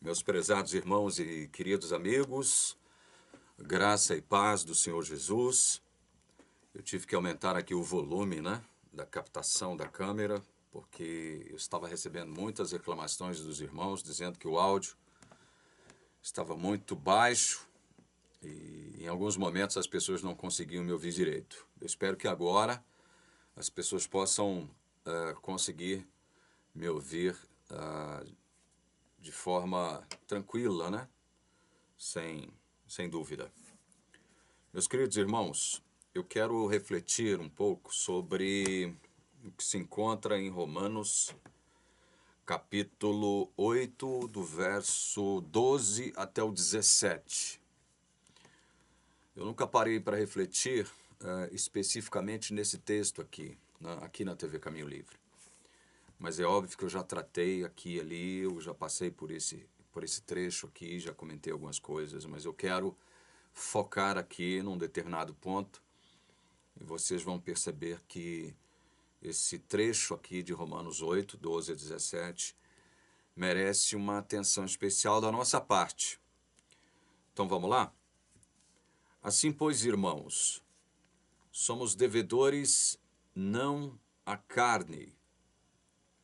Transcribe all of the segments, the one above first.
Meus prezados irmãos e queridos amigos, graça e paz do Senhor Jesus. Eu tive que aumentar aqui o volume, da captação da câmera, porque eu estava recebendo muitas reclamações dos irmãos, dizendo que o áudio estava muito baixo e em alguns momentos as pessoas não conseguiam me ouvir direito. Eu espero que agora as pessoas possam conseguir me ouvir de forma tranquila, sem dúvida. Meus queridos irmãos, eu quero refletir um pouco sobre o que se encontra em Romanos, capítulo 8, do verso 12 até o 17. Eu nunca parei para refletir especificamente nesse texto aqui na TV Caminho Livre. Mas é óbvio que eu já tratei aqui e ali, eu já passei por esse trecho aqui, já comentei algumas coisas, mas eu quero focar aqui num determinado ponto e vocês vão perceber que esse trecho aqui de Romanos 8, 12 a 17 merece uma atenção especial da nossa parte. Então vamos lá? Assim, pois, irmãos, somos devedores não à carne,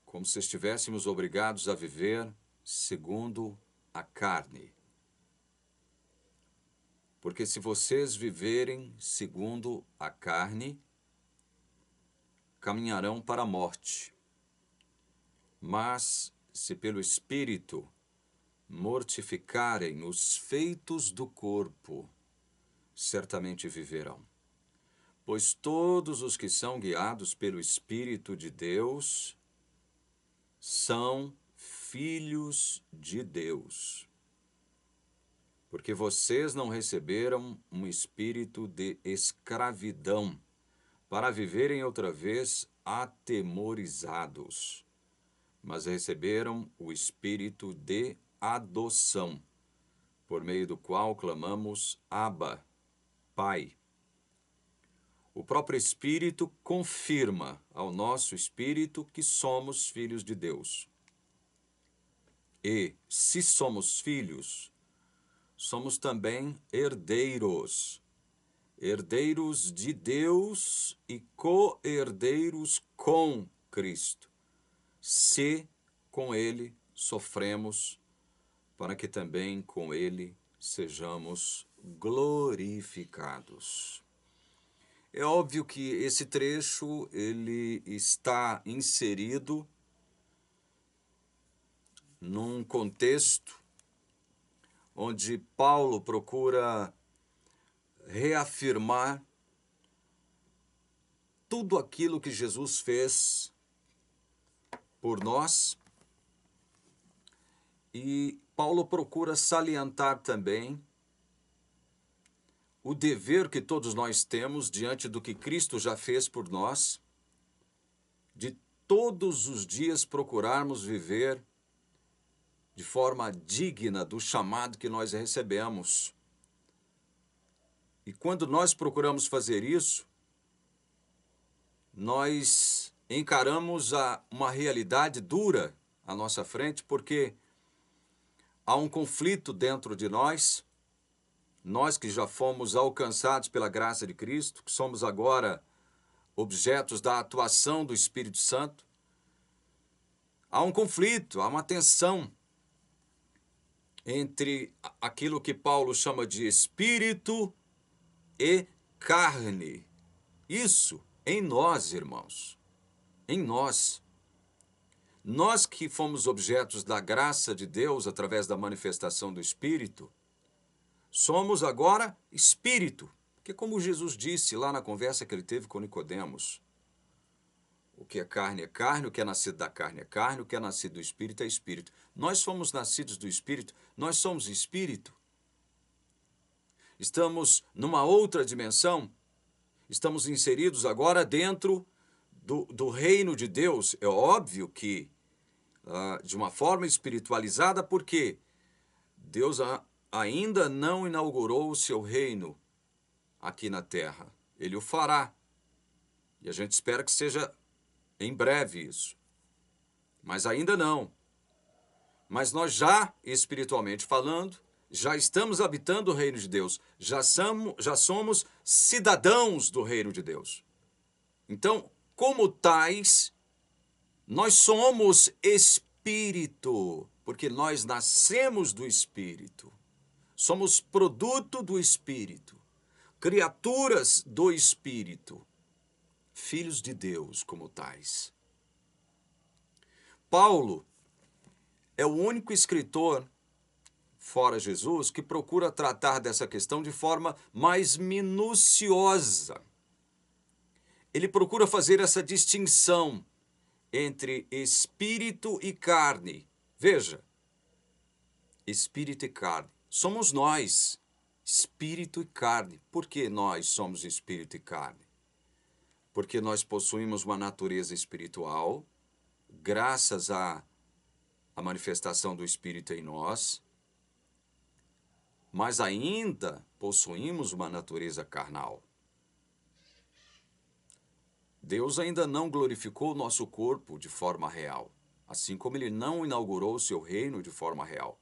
como se estivéssemos obrigados a viver segundo a carne. Porque se vocês viverem segundo a carne, caminharão para a morte. Mas se pelo Espírito mortificarem os feitos do corpo, certamente viverão. Pois todos os que são guiados pelo Espírito de Deus são filhos de Deus. Porque vocês não receberam um espírito de escravidão para viverem outra vez atemorizados, mas receberam o espírito de adoção, por meio do qual clamamos Abba, Pai. O próprio Espírito confirma ao nosso espírito que somos filhos de Deus. E, se somos filhos, somos também herdeiros, herdeiros de Deus e co-herdeiros com Cristo, se com Ele sofremos, para que também com Ele sejamos glorificados. É óbvio que esse trecho ele está inserido num contexto onde Paulo procura reafirmar tudo aquilo que Jesus fez por nós, e Paulo procura salientar também o dever que todos nós temos diante do que Cristo já fez por nós, de todos os dias procurarmos viver de forma digna do chamado que nós recebemos. E quando nós procuramos fazer isso, nós encaramos uma realidade dura à nossa frente, porque há um conflito dentro de nós que já fomos alcançados pela graça de Cristo, que somos agora objetos da atuação do Espírito Santo. Há um conflito, há uma tensão entre aquilo que Paulo chama de espírito e carne. Isso em nós, irmãos, em nós. Nós que fomos objetos da graça de Deus através da manifestação do Espírito, somos agora espírito. Porque como Jesus disse lá na conversa que ele teve com Nicodemos, o que é carne, o que é nascido da carne é carne, o que é nascido do Espírito é Espírito. Nós somos nascidos do Espírito, nós somos Espírito. Estamos numa outra dimensão, estamos inseridos agora dentro do reino de Deus. É óbvio que de uma forma espiritualizada, porque Deus ainda não inaugurou o seu reino aqui na terra. Ele o fará. E a gente espera que seja em breve isso. Mas ainda não. Mas nós já, espiritualmente falando, já estamos habitando o reino de Deus, já somos cidadãos do reino de Deus. Então, como tais, nós somos espírito, porque nós nascemos do espírito. Somos produto do espírito, criaturas do espírito, filhos de Deus como tais. Paulo é o único escritor, fora Jesus, que procura tratar dessa questão de forma mais minuciosa. Ele procura fazer essa distinção entre espírito e carne. Veja, espírito e carne. Somos nós, espírito e carne. Por que nós somos espírito e carne? Porque nós possuímos uma natureza espiritual, graças à manifestação do Espírito em nós, mas ainda possuímos uma natureza carnal. Deus ainda não glorificou o nosso corpo de forma real, assim como Ele não inaugurou o seu reino de forma real.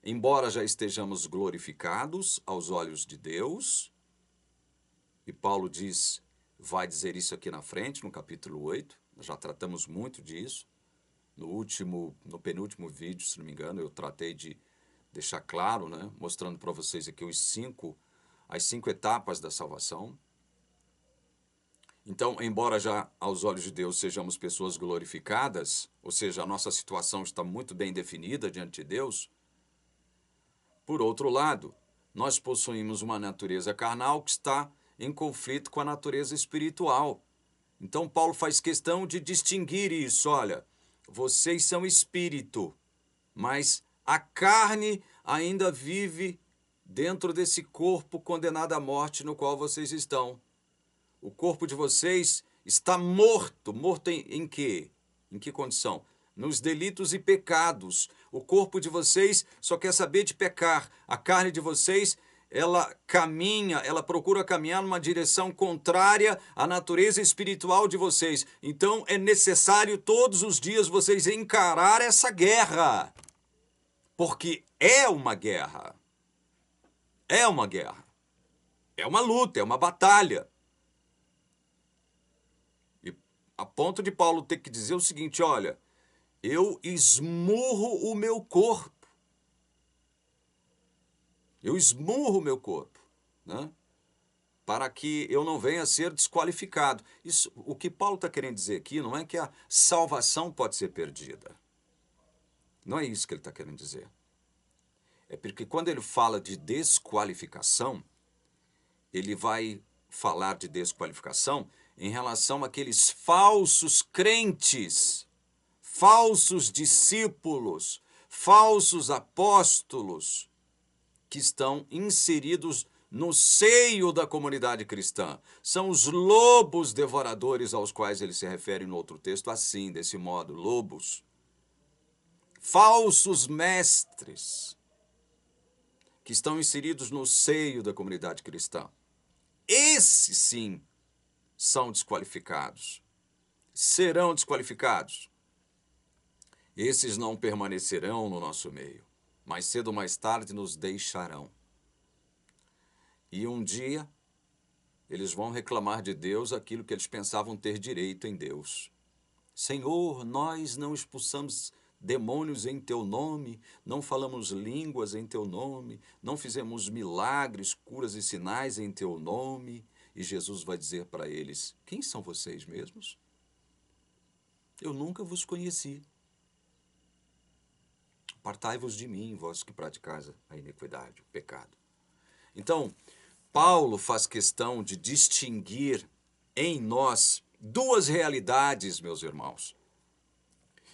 Embora já estejamos glorificados aos olhos de Deus, e Paulo vai dizer isso aqui na frente, no capítulo 8, nós já tratamos muito disso. No penúltimo vídeo, se não me engano, eu tratei de deixar claro, né, mostrando para vocês aqui as 5 etapas da salvação. Então, embora já aos olhos de Deus sejamos pessoas glorificadas, ou seja, a nossa situação está muito bem definida diante de Deus, por outro lado, nós possuímos uma natureza carnal que está em conflito com a natureza espiritual. Então, Paulo faz questão de distinguir isso. Olha, vocês são espírito, mas a carne ainda vive dentro desse corpo condenado à morte no qual vocês estão. O corpo de vocês está morto. Morto em quê? Em que condição? Nos delitos e pecados. O corpo de vocês só quer saber de pecar. A carne de vocês, ela procura caminhar numa direção contrária à natureza espiritual de vocês. Então é necessário todos os dias vocês encarar essa guerra. Porque é uma guerra. É uma guerra. É uma luta, é uma batalha. E a ponto de Paulo ter que dizer o seguinte, olha, eu esmurro o meu corpo. Eu esmurro o meu corpo, né? Para que eu não venha a ser desqualificado. Isso, o que Paulo está querendo dizer aqui não é que a salvação pode ser perdida. Não é isso que ele está querendo dizer. É porque quando ele fala de desqualificação, ele vai falar de desqualificação em relação àqueles falsos crentes, falsos discípulos, falsos apóstolos que estão inseridos no seio da comunidade cristã. São os lobos devoradores aos quais ele se refere no outro texto assim, desse modo, lobos. Falsos mestres que estão inseridos no seio da comunidade cristã. Esses, sim, são desqualificados. Serão desqualificados. Esses não permanecerão no nosso meio. Mais cedo ou mais tarde nos deixarão. E um dia eles vão reclamar de Deus aquilo que eles pensavam ter direito em Deus. Senhor, nós não expulsamos demônios em teu nome, não falamos línguas em teu nome, não fizemos milagres, curas e sinais em teu nome. E Jesus vai dizer para eles, quem são vocês mesmos? Eu nunca vos conheci. Apartai-vos de mim, vós que praticais a iniquidade, o pecado. Então, Paulo faz questão de distinguir em nós 2 realidades, meus irmãos.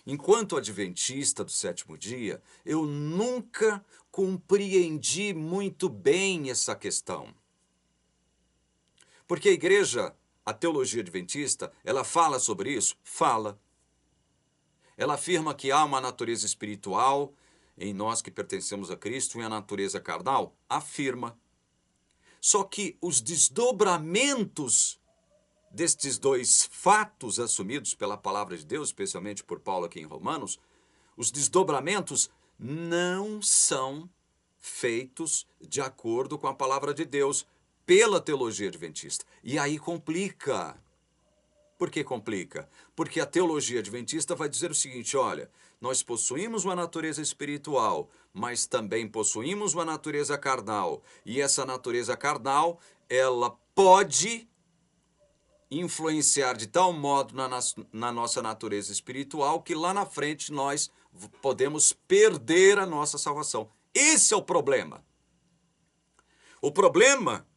Enquanto adventista do 7º dia, eu nunca compreendi muito bem essa questão. Porque a igreja, a teologia adventista, ela fala sobre isso? Fala. Ela afirma que há uma natureza espiritual em nós que pertencemos a Cristo e a natureza carnal? Afirma. Só que os desdobramentos destes 2 fatos assumidos pela palavra de Deus, especialmente por Paulo aqui em Romanos, os desdobramentos não são feitos de acordo com a palavra de Deus pela teologia adventista. E aí complica. Por que complica? Porque a teologia adventista vai dizer o seguinte, olha, nós possuímos uma natureza espiritual, mas também possuímos uma natureza carnal. E essa natureza carnal, ela pode influenciar de tal modo na nossa natureza espiritual que lá na frente nós podemos perder a nossa salvação. Esse é o problema. O problema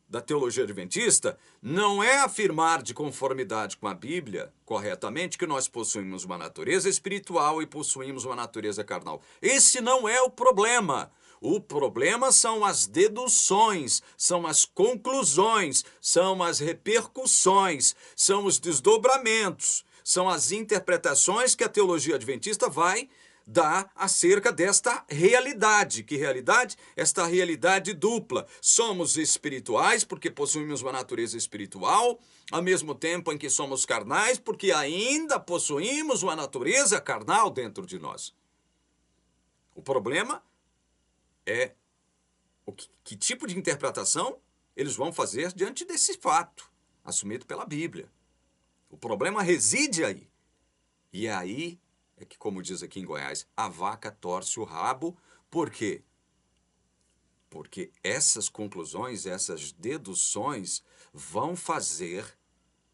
da teologia adventista não é afirmar de conformidade com a Bíblia, corretamente, que nós possuímos uma natureza espiritual e possuímos uma natureza carnal. Esse não é o problema. O problema são as deduções, são as conclusões, são as repercussões, são os desdobramentos, são as interpretações que a teologia adventista vai dar acerca desta realidade. Que realidade? Esta realidade dupla. Somos espirituais porque possuímos uma natureza espiritual, ao mesmo tempo em que somos carnais porque ainda possuímos uma natureza carnal dentro de nós. O problema é que tipo de interpretação eles vão fazer diante desse fato, assumido pela Bíblia. O problema reside aí. E é aí é que, como diz aqui em Goiás, a vaca torce o rabo. Por quê? Porque essas conclusões, essas deduções vão fazer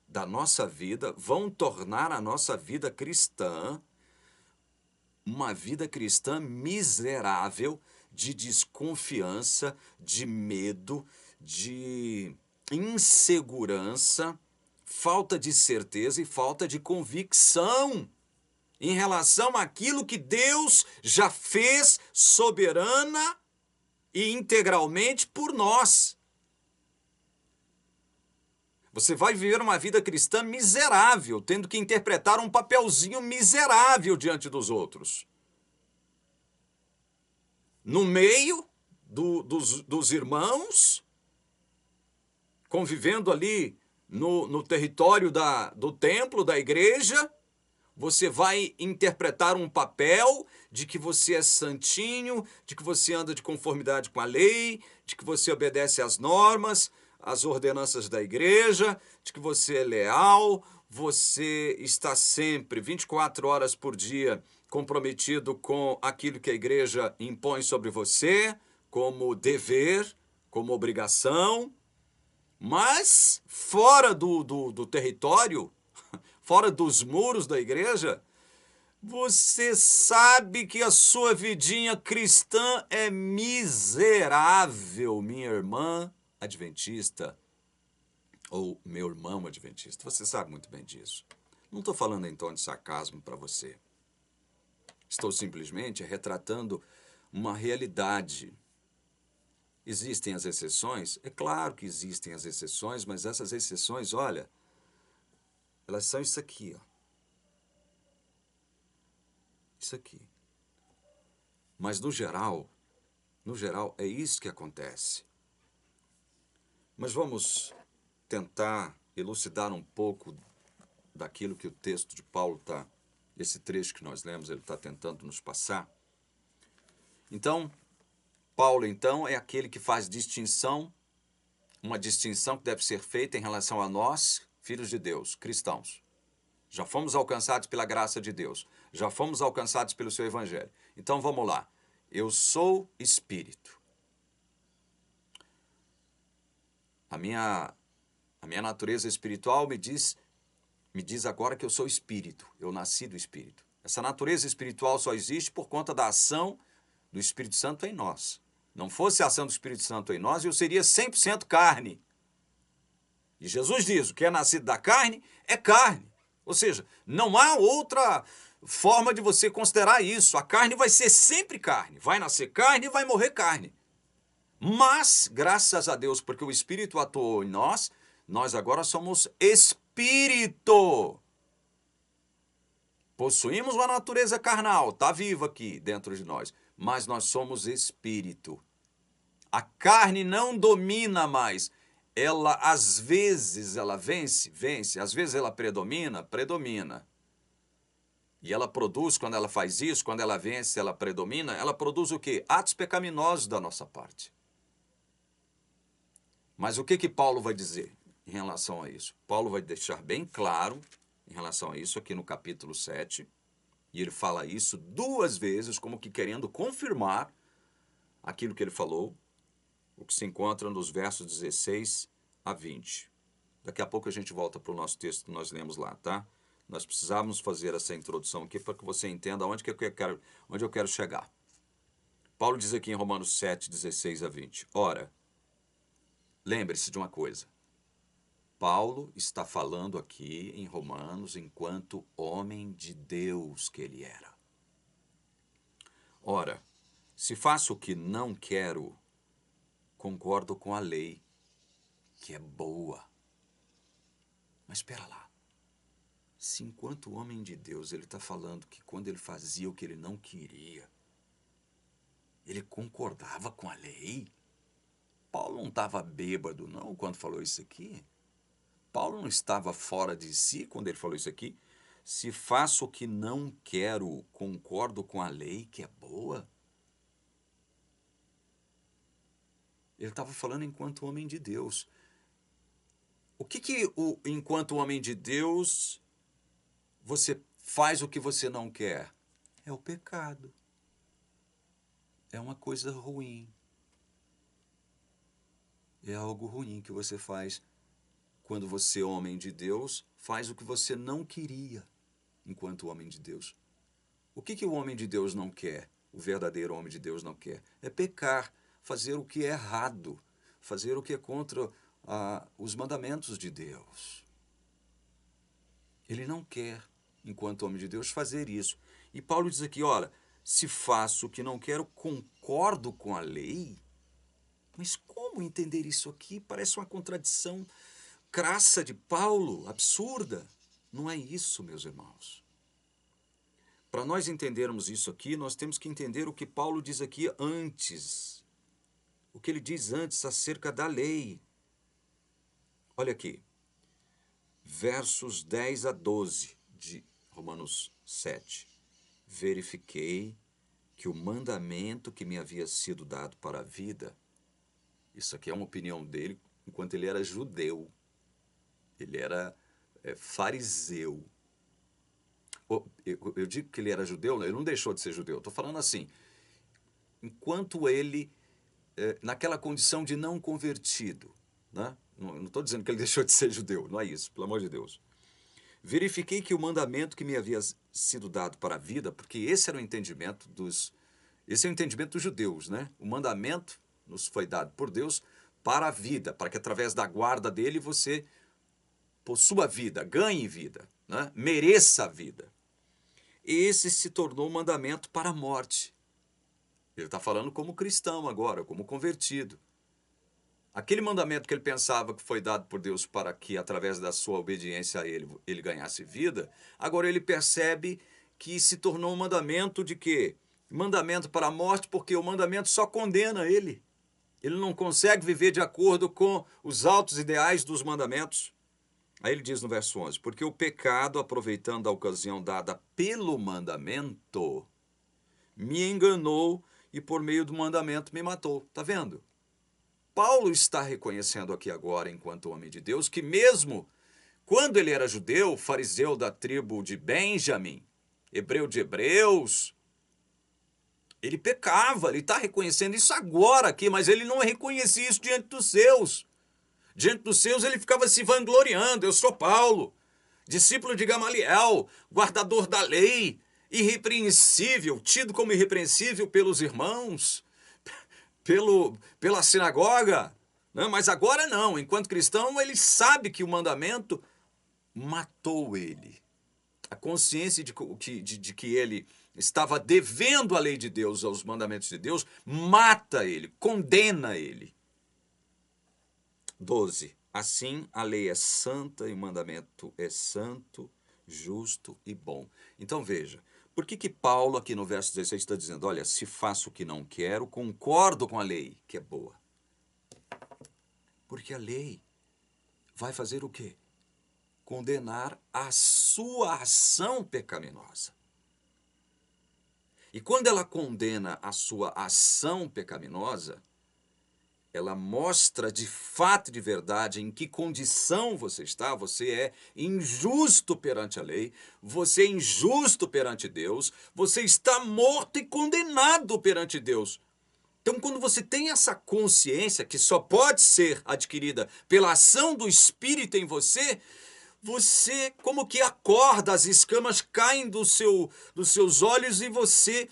da nossa vida, vão tornar a nossa vida cristã uma vida cristã miserável, de desconfiança, de medo, de insegurança, falta de certeza e falta de convicção em relação àquilo que Deus já fez soberana e integralmente por nós. Você vai viver uma vida cristã miserável, tendo que interpretar um papelzinho miserável diante dos outros. No meio dos irmãos, convivendo ali no território do templo, da igreja, você vai interpretar um papel de que você é santinho, de que você anda de conformidade com a lei, de que você obedece às normas, às ordenanças da igreja, de que você é leal, você está sempre, 24 horas por dia, comprometido com aquilo que a igreja impõe sobre você, como dever, como obrigação, mas fora do território, fora dos muros da igreja, você sabe que a sua vidinha cristã é miserável, minha irmã adventista, ou meu irmão adventista. Você sabe muito bem disso. Não estou falando em tom de sarcasmo para você. Estou simplesmente retratando uma realidade. Existem as exceções? É claro que existem as exceções, mas essas exceções, olha, elas são isso aqui, ó. Isso aqui. Mas no geral, é isso que acontece. Mas vamos tentar elucidar um pouco daquilo que o texto de Paulo está, esse trecho que nós lemos, ele está tentando nos passar. Então, Paulo, então, é aquele que faz distinção, uma distinção que deve ser feita em relação a nós, filhos de Deus, cristãos. Já fomos alcançados pela graça de Deus. Já fomos alcançados pelo seu evangelho. Então, vamos lá. Eu sou espírito. A minha natureza espiritual me diz agora que eu sou espírito. Eu nasci do espírito. Essa natureza espiritual só existe por conta da ação do Espírito Santo em nós. Não fosse a ação do Espírito Santo em nós, eu seria 100% carne. E Jesus diz, o que é nascido da carne é carne. Ou seja, não há outra forma de você considerar isso. A carne vai ser sempre carne. Vai nascer carne e vai morrer carne. Mas, graças a Deus, porque o Espírito atuou em nós, nós agora somos espírito. Possuímos uma natureza carnal, está viva aqui dentro de nós, mas nós somos espírito. A carne não domina mais. Ela, às vezes, ela vence, às vezes ela predomina. E ela produz, quando ela faz isso, quando ela vence, ela predomina, ela produz o quê? Atos pecaminosos da nossa parte. Mas o que Paulo vai dizer em relação a isso? Paulo vai deixar bem claro em relação a isso aqui no capítulo 7, e ele fala isso 2 vezes, como que querendo confirmar aquilo que ele falou, o que se encontra nos versos 16 a 20. Daqui a pouco a gente volta para o nosso texto que nós lemos lá, tá? Nós precisávamos fazer essa introdução aqui para que você entenda onde eu quero chegar. Paulo diz aqui em Romanos 7, 16 a 20. Ora, lembre-se de uma coisa. Paulo está falando aqui em Romanos enquanto homem de Deus que ele era. Ora, se faço o que não quero, concordo com a lei, que é boa. Mas espera lá. Se enquanto homem de Deus ele está falando que quando ele fazia o que ele não queria, ele concordava com a lei? Paulo não estava bêbado não quando falou isso aqui? Paulo não estava fora de si quando ele falou isso aqui? Se faço o que não quero, concordo com a lei que é boa? Ele estava falando enquanto homem de Deus. O que enquanto homem de Deus, você faz o que você não quer? É o pecado. É uma coisa ruim. É algo ruim que você faz quando você, homem de Deus, faz o que você não queria enquanto homem de Deus. O que o homem de Deus não quer? O verdadeiro homem de Deus não quer? É pecar, fazer o que é errado, fazer o que é contra os mandamentos de Deus. Ele não quer, enquanto homem de Deus, fazer isso. E Paulo diz aqui, olha, se faço o que não quero, concordo com a lei. Mas como entender isso aqui? Parece uma contradição crassa de Paulo, absurda. Não é isso, meus irmãos. Para nós entendermos isso aqui, nós temos que entender o que Paulo diz aqui antes. O que ele diz antes acerca da lei. Olha aqui, versos 10 a 12 de Romanos 7. Verifiquei que o mandamento que me havia sido dado para a vida, isso aqui é uma opinião dele, enquanto ele era judeu. Ele era fariseu. Eu digo que ele era judeu, ele não deixou de ser judeu. Estou falando assim, enquanto ele, naquela condição de não convertido, né? Não estou dizendo que ele deixou de ser judeu, não é isso, pelo amor de Deus. Verifiquei que o mandamento que me havia sido dado para a vida, porque esse era o entendimento esse é o entendimento dos judeus, né? O mandamento nos foi dado por Deus para a vida, para que através da guarda dele você possua vida, ganhe vida, né? Mereça a vida. Esse se tornou um mandamento para a morte. Ele está falando como cristão agora, como convertido. Aquele mandamento que ele pensava que foi dado por Deus para que, através da sua obediência a ele ganhasse vida, agora ele percebe que se tornou um mandamento de quê? Mandamento para a morte, porque o mandamento só condena ele. Ele não consegue viver de acordo com os altos ideais dos mandamentos. Aí ele diz no verso 11, porque o pecado, aproveitando a ocasião dada pelo mandamento, me enganou e por meio do mandamento me matou. Está vendo? Paulo está reconhecendo aqui agora, enquanto homem de Deus, que mesmo quando ele era judeu, fariseu da tribo de Benjamim, hebreu de hebreus, ele pecava, ele está reconhecendo isso agora aqui, mas ele não reconhecia isso diante dos seus. Diante dos seus ele ficava se vangloriando, eu sou Paulo, discípulo de Gamaliel, guardador da lei, irrepreensível, tido como irrepreensível pelos irmãos, pela sinagoga, né? Mas agora não, enquanto cristão ele sabe que o mandamento matou ele. A consciência de que ele estava devendo a lei de Deus, aos mandamentos de Deus, mata ele, condena ele. 12. Assim a lei é santa e o mandamento é santo, justo e bom. Então veja, por que Paulo aqui no verso 16 está dizendo, olha, se faço o que não quero, concordo com a lei, que é boa. Porque a lei vai fazer o quê? Condenar a sua ação pecaminosa. E quando ela condena a sua ação pecaminosa, ela mostra de fato e de verdade em que condição você está. Você é injusto perante a lei, você é injusto perante Deus, você está morto e condenado perante Deus. Então, quando você tem essa consciência, que só pode ser adquirida pela ação do Espírito em você, você como que acorda, as escamas caem dos seus olhos e você,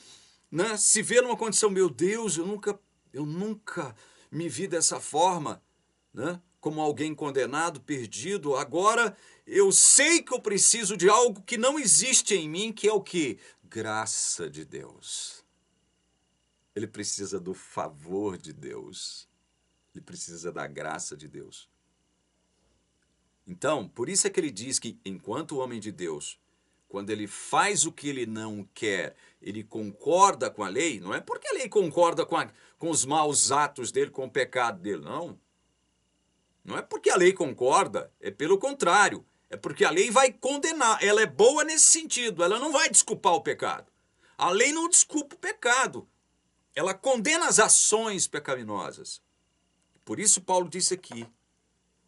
né, se vê numa condição, meu Deus, eu nunca me vi dessa forma, né, como alguém condenado, perdido. Agora eu sei que eu preciso de algo que não existe em mim, que é o quê? Graça de Deus. Ele precisa do favor de Deus. Ele precisa da graça de Deus. Então, por isso é que ele diz que, enquanto homem de Deus, quando ele faz o que ele não quer, ele concorda com a lei, não é porque a lei concorda com os maus atos dele, com o pecado dele, não. Não é porque a lei concorda, é pelo contrário. É porque a lei vai condenar. Ela é boa nesse sentido, ela não vai desculpar o pecado. A lei não desculpa o pecado. Ela condena as ações pecaminosas. Por isso Paulo disse aqui,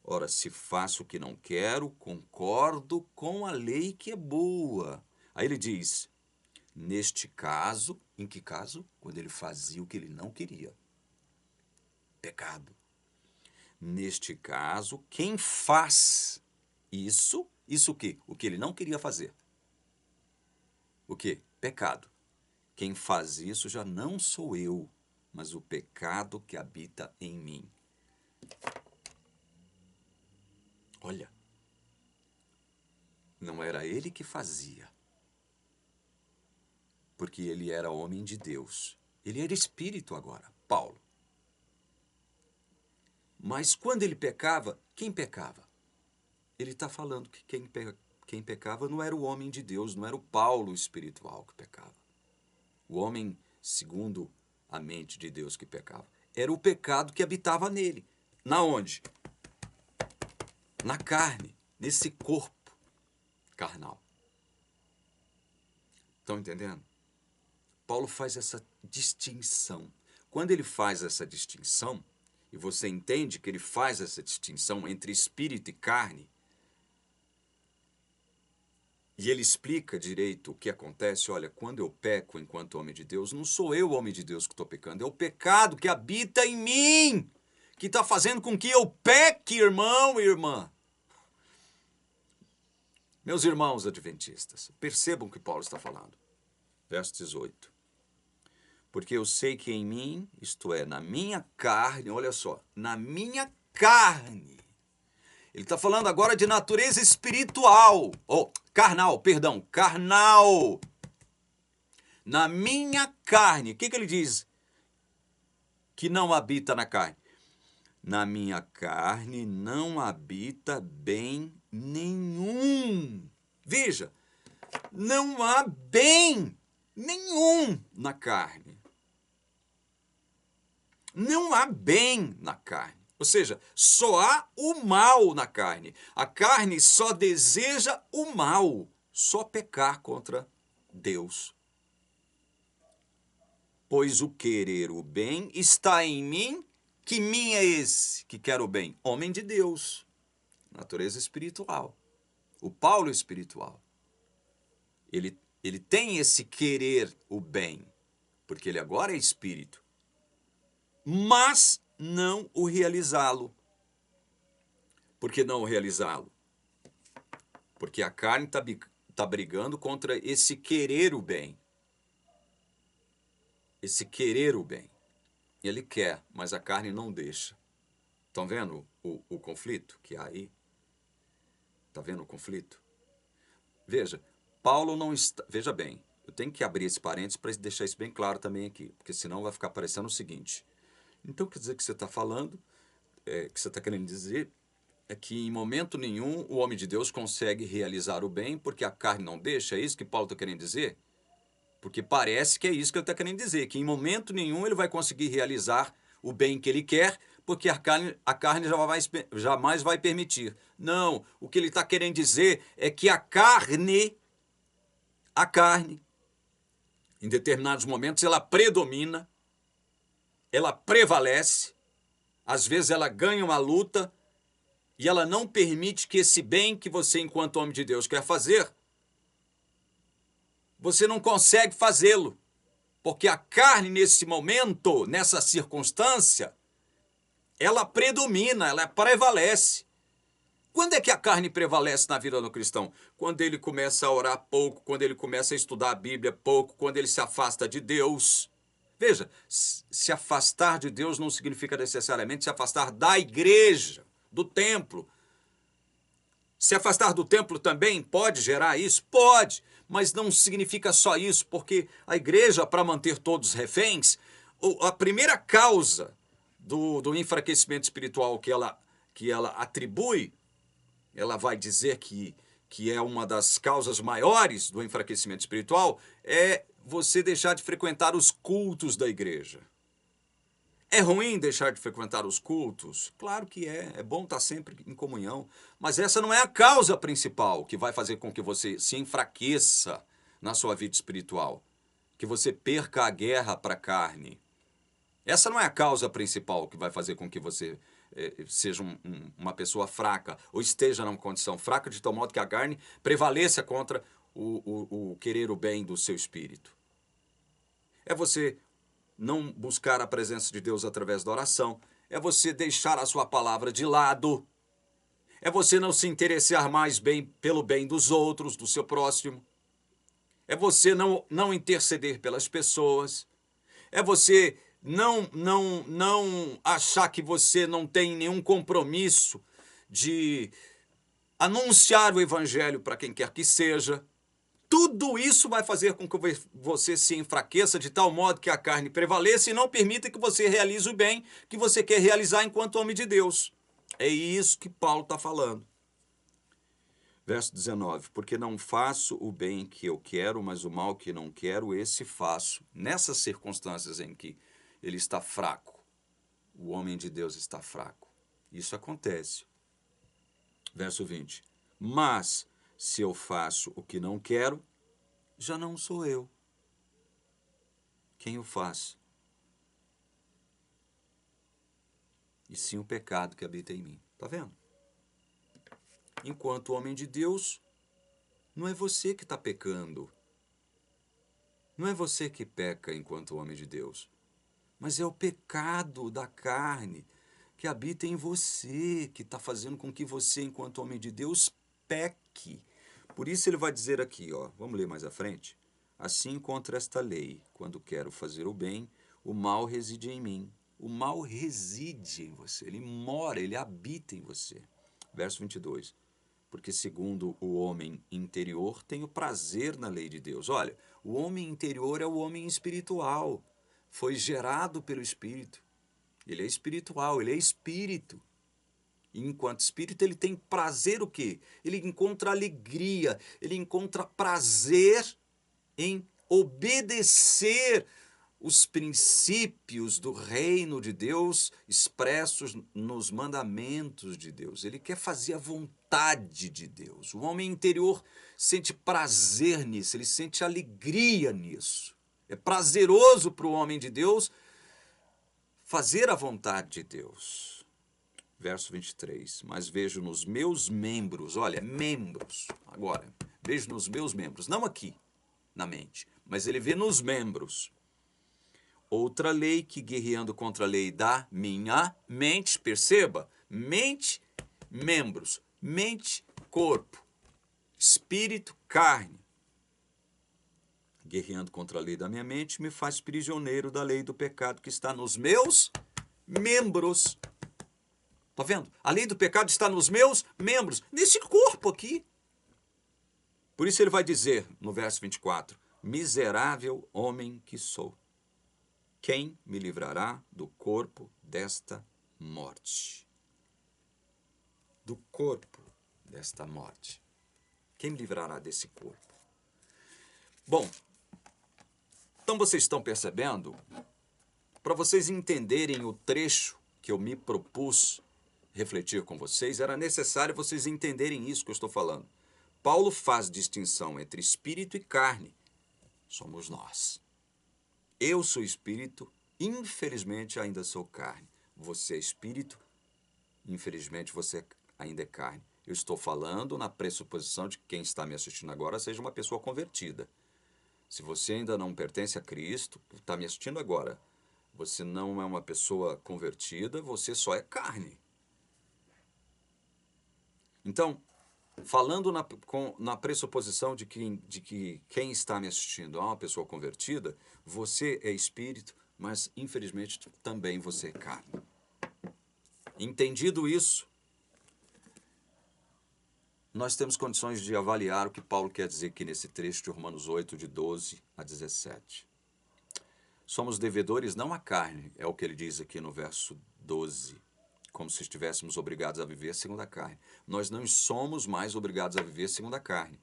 ora, se faço o que não quero, concordo com a lei que é boa. Aí ele diz, neste caso, em que caso? Quando ele fazia o que ele não queria. Pecado. Neste caso, quem faz isso o quê? O que ele não queria fazer. O quê? Pecado. Quem faz isso já não sou eu, mas o pecado que habita em mim. Olha, não era ele que fazia, porque ele era homem de Deus. Ele era espírito agora, Paulo. Mas quando ele pecava, quem pecava? Ele está falando que quem pecava não era o homem de Deus, não era o Paulo espiritual que pecava. O homem segundo a mente de Deus que pecava. Era o pecado que habitava nele. Na onde? Na carne, nesse corpo carnal. Estão entendendo? Paulo faz essa distinção. Quando ele faz essa distinção, e você entende que ele faz essa distinção entre espírito e carne, e ele explica direito o que acontece. Olha, quando eu peco enquanto homem de Deus, não sou eu o homem de Deus que estou pecando, é o pecado que habita em mim, que está fazendo com que eu peque, irmão e irmã. Meus irmãos adventistas, percebam o que Paulo está falando. Verso 18. Porque eu sei que em mim, isto é, na minha carne, olha só, na minha carne. Ele está falando agora de natureza espiritual, ou carnal, perdão, carnal. Na minha carne, o que ele diz? Que não habita na carne. Na minha carne não habita bem nenhum. Veja, não há bem nenhum na carne. Não há bem na carne. Ou seja, só há o mal na carne. A carne só deseja o mal, só pecar contra Deus. Pois o querer o bem está em mim. Que mim é esse que quer o bem? Homem de Deus, natureza espiritual. O Paulo espiritual. Ele tem esse querer o bem, porque ele agora é espírito. Mas não o realizá-lo. Por que não o realizá-lo? Porque a carne está brigando contra esse querer o bem. Esse querer o bem. Ele quer, mas a carne não deixa. Estão vendo o conflito que há aí? Está vendo o conflito? Veja, Paulo não está... Veja bem, eu tenho que abrir esse parênteses para deixar isso bem claro também aqui, porque senão vai ficar parecendo o seguinte. Então, quer dizer que você está falando, que você está querendo dizer, é que em momento nenhum o homem de Deus consegue realizar o bem porque a carne não deixa? É isso que Paulo está querendo dizer? Porque parece que é isso que ele está querendo dizer, que em momento nenhum ele vai conseguir realizar o bem que ele quer, porque a carne jamais vai permitir. Não, o que ele está querendo dizer é que a carne Em determinados momentos ela predomina, ela prevalece, às vezes ela ganha uma luta e ela não permite que esse bem que você, enquanto homem de Deus, quer fazer, você não consegue fazê-lo. Porque a carne, nesse momento, nessa circunstância, ela predomina, ela prevalece. Quando é que a carne prevalece na vida do cristão? Quando ele começa a orar pouco, quando ele começa a estudar a Bíblia pouco, quando ele se afasta de Deus. Veja, se afastar de Deus não significa necessariamente se afastar da igreja, do templo. Se afastar do templo também pode gerar isso? Pode, mas não significa só isso, porque a igreja, para manter todos reféns, a primeira causa do enfraquecimento espiritual que ela atribui, ela vai dizer que é uma das causas maiores do enfraquecimento espiritual, é você deixar de frequentar os cultos da igreja. É ruim deixar de frequentar os cultos? Claro que é. É bom estar sempre em comunhão. Mas essa não é a causa principal que vai fazer com que você se enfraqueça na sua vida espiritual. Que você perca a guerra para a carne. Essa não é a causa principal que vai fazer com que você seja uma pessoa fraca ou esteja numa condição fraca de tal modo que a carne prevaleça contra o querer o bem do seu espírito. É você não buscar a presença de Deus através da oração, é você deixar a sua palavra de lado, é você não se interessar mais pelo bem dos outros, do seu próximo, é você não interceder pelas pessoas, é você não achar que você não tem nenhum compromisso de anunciar o evangelho para quem quer que seja. Tudo isso vai fazer com que você se enfraqueça de tal modo que a carne prevaleça e não permita que você realize o bem que você quer realizar enquanto homem de Deus. É isso que Paulo está falando. Verso 19. Porque não faço o bem que eu quero, mas o mal que não quero, esse faço. Nessas circunstâncias em que ele está fraco, o homem de Deus está fraco. Isso acontece. Verso 20. Mas se eu faço o que não quero, já não sou eu quem o faz, e sim o pecado que habita em mim. Tá vendo? Enquanto homem de Deus, não é você que está pecando. Não é você que peca enquanto homem de Deus, mas é o pecado da carne que habita em você, que está fazendo com que você, enquanto homem de Deus, peque. Por isso ele vai dizer aqui, ó, vamos ler mais à frente. Assim, contra esta lei, quando quero fazer o bem, o mal reside em mim. O mal reside em você, ele mora, ele habita em você. Verso 22. Porque segundo o homem interior, tenho prazer na lei de Deus. Olha, o homem interior é o homem espiritual. Foi gerado pelo Espírito. Ele é espiritual, ele é espírito. E enquanto espírito, ele tem prazer o quê? Ele encontra alegria, ele encontra prazer em obedecer os princípios do reino de Deus expressos nos mandamentos de Deus. Ele quer fazer a vontade de Deus. O homem interior sente prazer nisso, ele sente alegria nisso. É prazeroso para o homem de Deus fazer a vontade de Deus. Verso 23, mas vejo nos meus membros, olha, membros, agora, vejo nos meus membros, não aqui na mente, mas ele vê nos membros. Outra lei que guerreando contra a lei da minha mente, perceba, mente, membros, mente, corpo, espírito, carne. Guerreando contra a lei da minha mente, me faz prisioneiro da lei do pecado que está nos meus membros. Tá vendo? A lei do pecado está nos meus membros, nesse corpo aqui. Por isso ele vai dizer no verso 24, miserável homem que sou, quem me livrará do corpo desta morte? Do corpo desta morte. Quem me livrará desse corpo? Bom, então vocês estão percebendo? Para vocês entenderem o trecho que eu me propus refletir com vocês, era necessário vocês entenderem isso que eu estou falando. Paulo faz distinção entre espírito e carne. Somos nós. Eu sou espírito, infelizmente ainda sou carne. Você é espírito, infelizmente você ainda é carne. Eu estou falando na pressuposição de que quem está me assistindo agora seja uma pessoa convertida. Se você ainda não pertence a Cristo, está me assistindo agora, você não é uma pessoa convertida, você só é carne. Então, falando na pressuposição de que quem está me assistindo é uma pessoa convertida, você é espírito, mas infelizmente também você é carne. Entendido isso, nós temos condições de avaliar o que Paulo quer dizer aqui nesse trecho de Romanos 8, de 12 a 17. Somos devedores não à carne, é o que ele diz aqui no verso 12, como se estivéssemos obrigados a viver segundo a carne. Nós não somos mais obrigados a viver segundo a carne.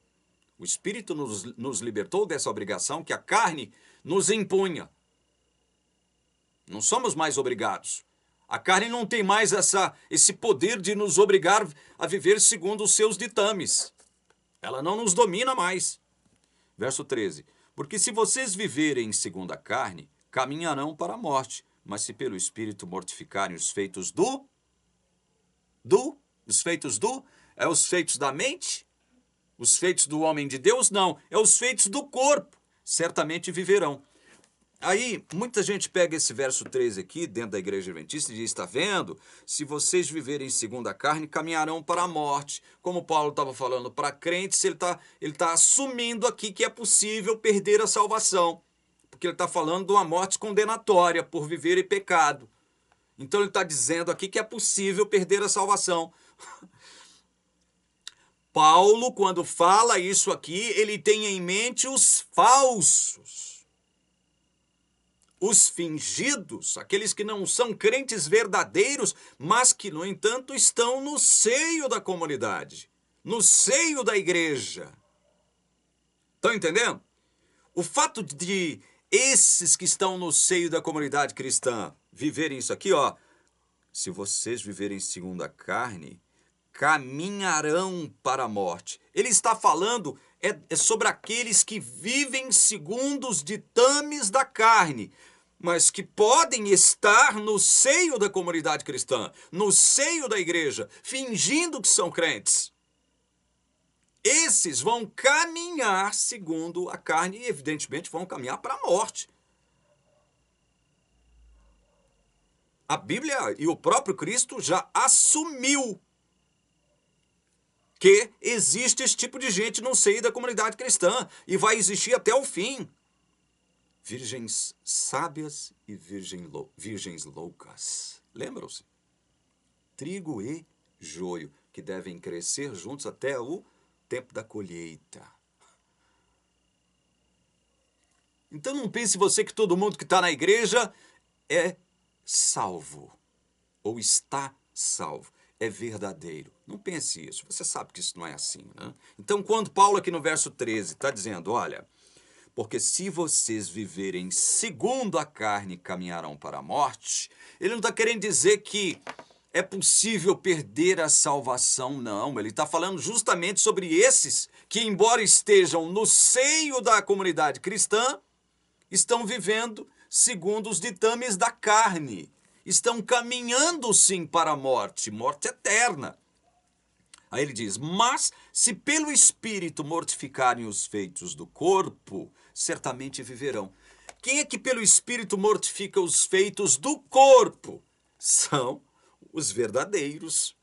O Espírito nos libertou dessa obrigação que a carne nos impunha. Não somos mais obrigados. A carne não tem mais esse poder de nos obrigar a viver segundo os seus ditames. Ela não nos domina mais. Verso 13. Porque se vocês viverem segundo a carne, caminharão para a morte. Mas se pelo Espírito mortificarem os feitos os feitos é os feitos da mente? Os feitos do homem de Deus? Não, é os feitos do corpo. Certamente viverão. Aí, muita gente pega esse verso 13 aqui, dentro da Igreja Adventista, e diz, está vendo? Se vocês viverem segundo a carne, caminharão para a morte. Como Paulo estava falando para crentes, ele tá assumindo aqui que é possível perder a salvação. Porque ele está falando de uma morte condenatória por viver em pecado. Então ele está dizendo aqui que é possível perder a salvação. Paulo, quando fala isso aqui, ele tem em mente os falsos. Os fingidos, aqueles que não são crentes verdadeiros, mas que, no entanto, estão no seio da comunidade, no seio da igreja. Estão entendendo? O fato de esses que estão no seio da comunidade cristã viverem isso aqui, ó, se vocês viverem segundo a carne, caminharão para a morte. Ele está falando sobre aqueles que vivem segundo os ditames da carne, mas que podem estar no seio da comunidade cristã, no seio da igreja, fingindo que são crentes. Esses vão caminhar segundo a carne e, evidentemente, vão caminhar para a morte. A Bíblia e o próprio Cristo já assumiu que existe esse tipo de gente no seio da comunidade cristã e vai existir até o fim. Virgens sábias e virgens loucas. Lembram-se? Trigo e joio, que devem crescer juntos até o tempo da colheita. Então não pense você que todo mundo que está na igreja é salvo ou está salvo. É verdadeiro. Não pense isso. Você sabe que isso não é assim, né? Então, quando Paulo aqui no verso 13 está dizendo, olha, porque se vocês viverem segundo a carne, caminharão para a morte, ele não está querendo dizer que é possível perder a salvação, não. Ele está falando justamente sobre esses que, embora estejam no seio da comunidade cristã, estão vivendo segundo os ditames da carne. Estão caminhando, sim, para a morte, morte eterna. Aí ele diz, mas se pelo Espírito mortificarem os feitos do corpo, certamente viverão. Quem é que pelo Espírito mortifica os feitos do corpo? São os verdadeiros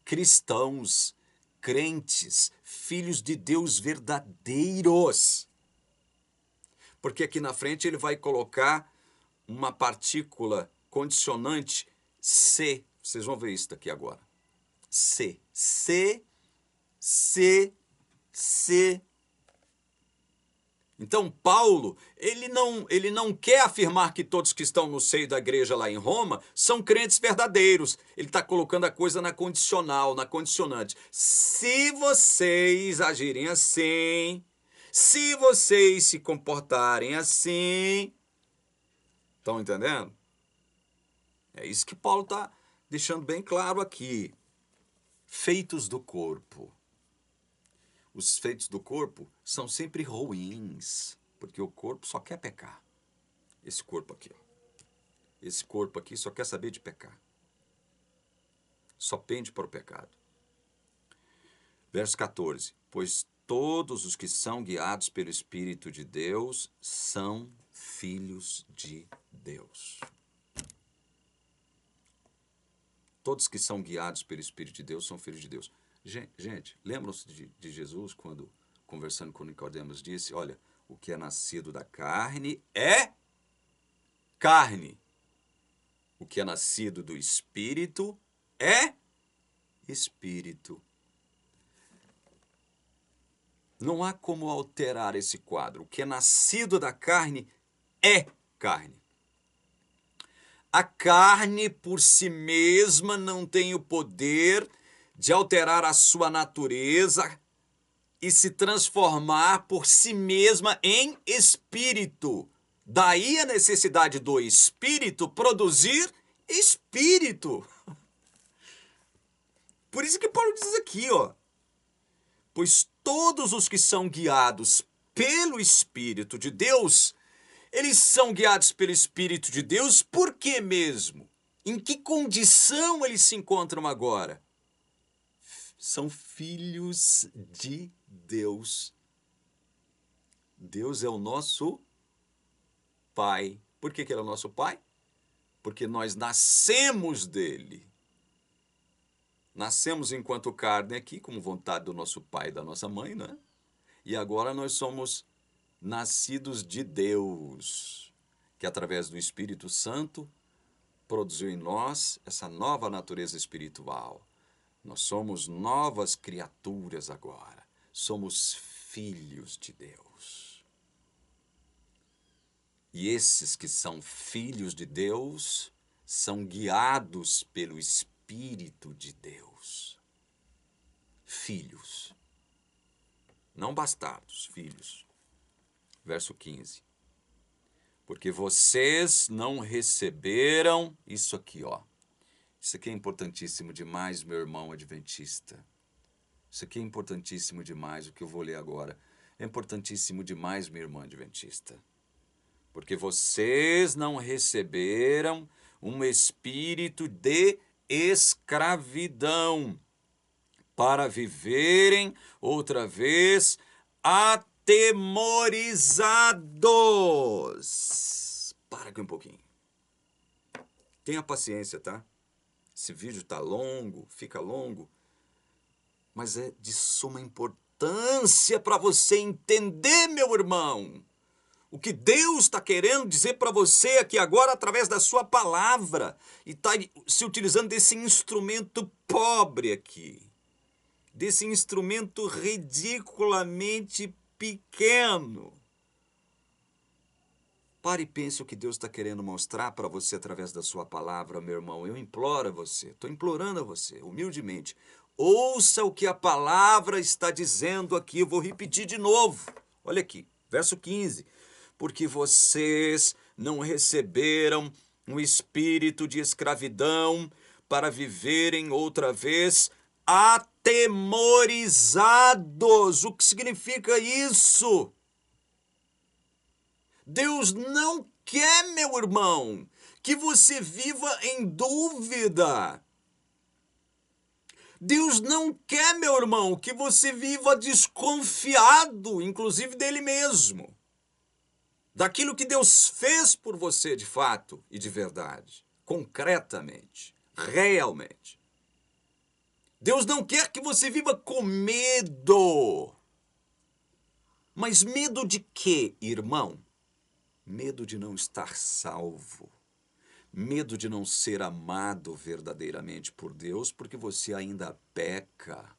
cristãos, crentes, filhos de Deus verdadeiros. Porque aqui na frente ele vai colocar uma partícula condicionante se. Vocês vão ver isso daqui agora. Se. Então, Paulo, ele não quer afirmar que todos que estão no seio da igreja lá em Roma são crentes verdadeiros. Ele está colocando a coisa na condicional, na condicionante. Se vocês agirem assim, se vocês se comportarem assim... Estão entendendo? É isso que Paulo está deixando bem claro aqui. Feitos do corpo. Os feitos do corpo são sempre ruins, porque o corpo só quer pecar. Esse corpo aqui, ó. Esse corpo aqui só quer saber de pecar. Só pende para o pecado. Verso 14. Pois todos os que são guiados pelo Espírito de Deus são filhos de Deus. Todos que são guiados pelo Espírito de Deus são filhos de Deus. Gente, lembram-se de Jesus quando, conversando com Nicodemos, disse, olha, o que é nascido da carne é carne. O que é nascido do Espírito é Espírito. Não há como alterar esse quadro. O que é nascido da carne é carne. A carne por si mesma não tem o poder de alterar a sua natureza e se transformar por si mesma em espírito. Daí a necessidade do espírito produzir espírito. Por isso que Paulo diz aqui, ó. Pois todos os que são guiados pelo Espírito de Deus, eles são guiados pelo Espírito de Deus por quê mesmo? Em que condição eles se encontram agora? São filhos de Deus. Deus é o nosso Pai. Por que Ele é o nosso Pai? Porque nós nascemos dele. Nascemos enquanto carne aqui, como vontade do nosso pai e da nossa mãe, né? E agora nós somos nascidos de Deus, que através do Espírito Santo produziu em nós essa nova natureza espiritual. Nós somos novas criaturas agora. Somos filhos de Deus. E esses que são filhos de Deus são guiados pelo Espírito de Deus. Filhos. Não bastardos, filhos. Verso 15. Porque vocês não receberam isso aqui, ó. Isso aqui é importantíssimo demais, meu irmão adventista. Isso aqui é importantíssimo demais, o que eu vou ler agora. É importantíssimo demais, minha irmã adventista. Porque vocês não receberam um espírito de escravidão para viverem outra vez atemorizados. Para aqui um pouquinho. Tenha paciência, tá? Esse vídeo tá longo, fica longo, mas é de suma importância para você entender, meu irmão, o que Deus está querendo dizer para você aqui agora através da sua palavra. E está se utilizando desse instrumento pobre aqui. Desse instrumento ridiculamente pequeno. Pare e pense o que Deus está querendo mostrar para você através da sua palavra, meu irmão. Eu imploro a você, estou implorando a você, humildemente. Ouça o que a palavra está dizendo aqui. Eu vou repetir de novo. Olha aqui, verso 15. Porque vocês não receberam um espírito de escravidão para viverem outra vez atemorizados. O que significa isso? Deus não quer, meu irmão, que você viva em dúvida. Deus não quer, meu irmão, que você viva desconfiado, inclusive dele mesmo. Daquilo que Deus fez por você de fato e de verdade, concretamente, realmente. Deus não quer que você viva com medo. Mas medo de quê, irmão? Medo de não estar salvo. Medo de não ser amado verdadeiramente por Deus, porque você ainda peca.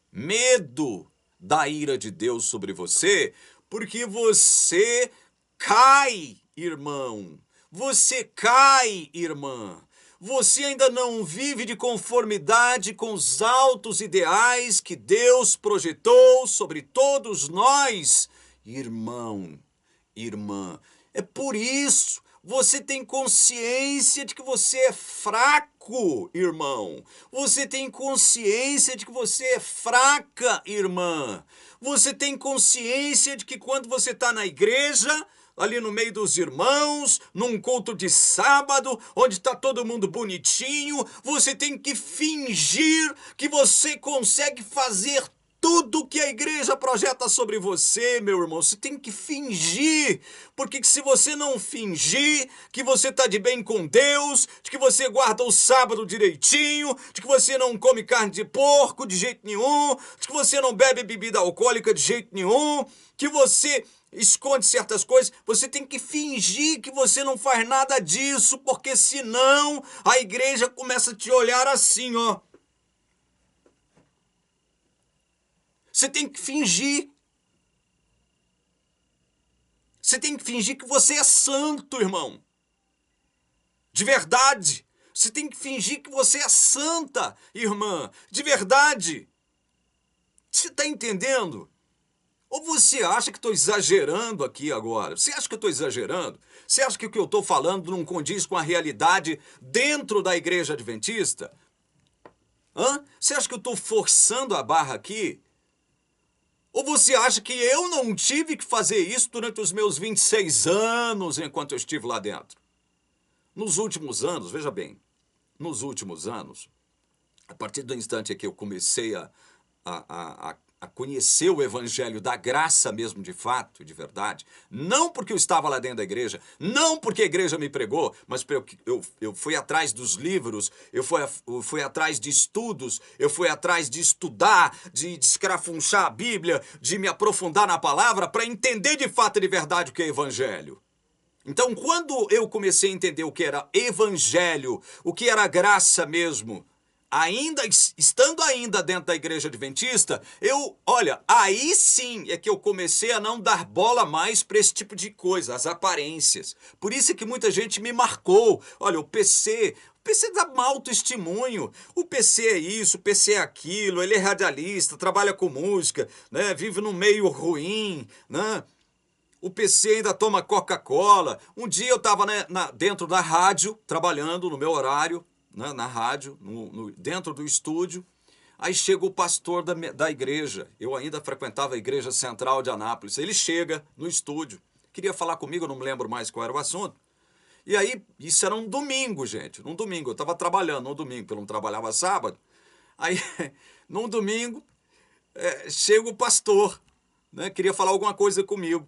Medo da ira de Deus sobre você, porque você cai, irmão. Você cai, irmã. Você ainda não vive de conformidade com os altos ideais que Deus projetou sobre todos nós. Irmão, irmã, é por isso. Você tem consciência de que você é fraco, irmão. Você tem consciência de que você é fraca, irmã. Você tem consciência de que quando você está na igreja, ali no meio dos irmãos, num culto de sábado, onde está todo mundo bonitinho, você tem que fingir que você consegue fazer tudo que a igreja projeta sobre você, meu irmão. Você tem que fingir, porque se você não fingir que você está de bem com Deus, de que você guarda o sábado direitinho, de que você não come carne de porco de jeito nenhum, de que você não bebe bebida alcoólica de jeito nenhum, que você esconde certas coisas, você tem que fingir que você não faz nada disso, porque senão a igreja começa a te olhar assim, ó. Você tem que fingir. Você tem que fingir que você é santo, irmão. De verdade. Você tem que fingir que você é santa, irmã. De verdade. Você está entendendo? Ou você acha que estou exagerando aqui agora? Você acha que eu estou exagerando? Você acha que o que eu estou falando não condiz com a realidade dentro da igreja adventista? Hã? Você acha que eu estou forçando a barra aqui? Ou você acha que eu não tive que fazer isso durante os meus 26 anos enquanto eu estive lá dentro? Nos últimos anos, veja bem, nos últimos anos, a partir do instante em que eu comecei a conhecer o evangelho da graça mesmo de fato, de verdade, não porque eu estava lá dentro da igreja, não porque a igreja me pregou, mas porque eu fui atrás dos livros, eu fui atrás de estudos, eu fui atrás de estudar, de escrafunchar a Bíblia, de me aprofundar na palavra para entender de fato e de verdade o que é evangelho. Então, quando eu comecei a entender o que era evangelho, o que era graça mesmo, estando ainda dentro da igreja adventista, aí sim é que eu comecei a não dar bola mais para esse tipo de coisa, as aparências. Por isso é que muita gente me marcou. Olha, o PC dá mau testemunho. O PC é isso, o PC é aquilo, ele é radialista, trabalha com música, né? Vive num meio ruim, né? O PC ainda toma Coca-Cola. Um dia eu estava dentro da rádio, trabalhando no meu horário, né, na rádio, dentro do estúdio. Aí chega o pastor da igreja. Eu ainda frequentava a igreja central de Anápolis. Ele chega no estúdio. Queria falar comigo, eu não me lembro mais qual era o assunto. E aí, isso era um domingo, gente. Num domingo. Eu estava trabalhando num domingo, porque eu não trabalhava sábado. Aí, num domingo, chega o pastor, né? Queria falar alguma coisa comigo.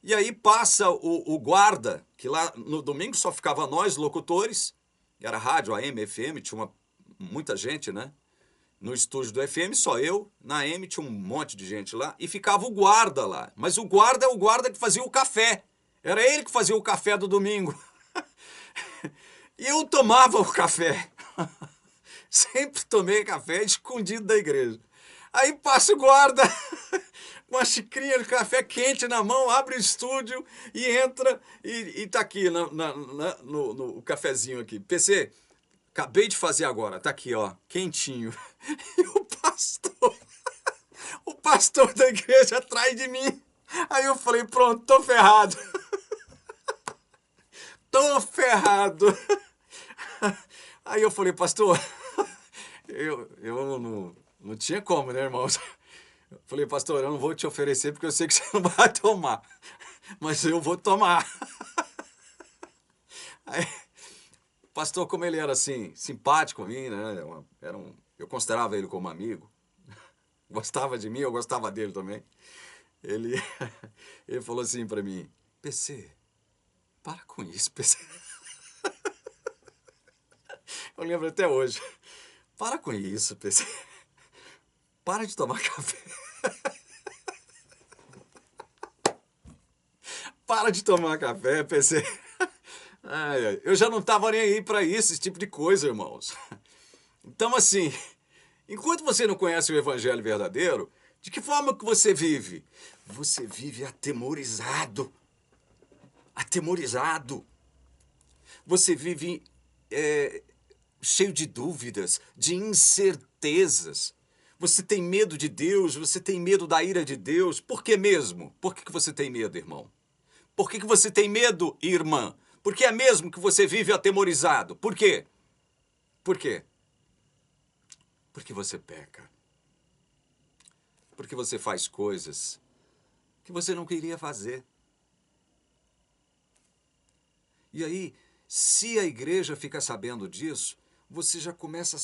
E aí passa o guarda, que lá no domingo só ficava nós, locutores, era rádio, AM, FM, tinha muita gente, né? No estúdio do FM, só eu, na AM tinha um monte de gente lá, e ficava o guarda lá. Mas o guarda é o guarda que fazia o café. Era ele que fazia o café do domingo. E eu tomava o café. Sempre tomei café escondido da igreja. Aí passa o guarda, uma xicrinha de café quente na mão, abre o estúdio e entra e tá aqui no cafezinho aqui. PC, acabei de fazer agora, tá aqui, ó, quentinho. E o pastor da igreja atrás de mim. Aí eu falei, pronto, tô ferrado. Tô ferrado. Aí eu falei, pastor, eu não tinha como, né, irmãos? Eu falei, pastor, eu não vou te oferecer porque eu sei que você não vai tomar. Mas eu vou tomar. Aí, pastor, como ele era assim, simpático a mim, né? Eu considerava ele como amigo. Gostava de mim, eu gostava dele também. Ele, ele falou assim para mim, PC, para com isso, PC. Eu lembro até hoje. Para com isso, PC. Para de tomar café. Para de tomar café, PC. Ai, eu já não estava nem aí para isso, esse tipo de coisa, irmãos. Então, assim, enquanto você não conhece o evangelho verdadeiro, de que forma que você vive? Você vive atemorizado. Atemorizado. Você vive cheio de dúvidas, de incertezas. Você tem medo de Deus, você tem medo da ira de Deus. Por que mesmo? Por que você tem medo, irmão? Por que você tem medo, irmã? Por que é mesmo que você vive atemorizado? Por quê? Por quê? Porque você peca. Porque você faz coisas que você não queria fazer. E aí, se a igreja fica sabendo disso, você já começa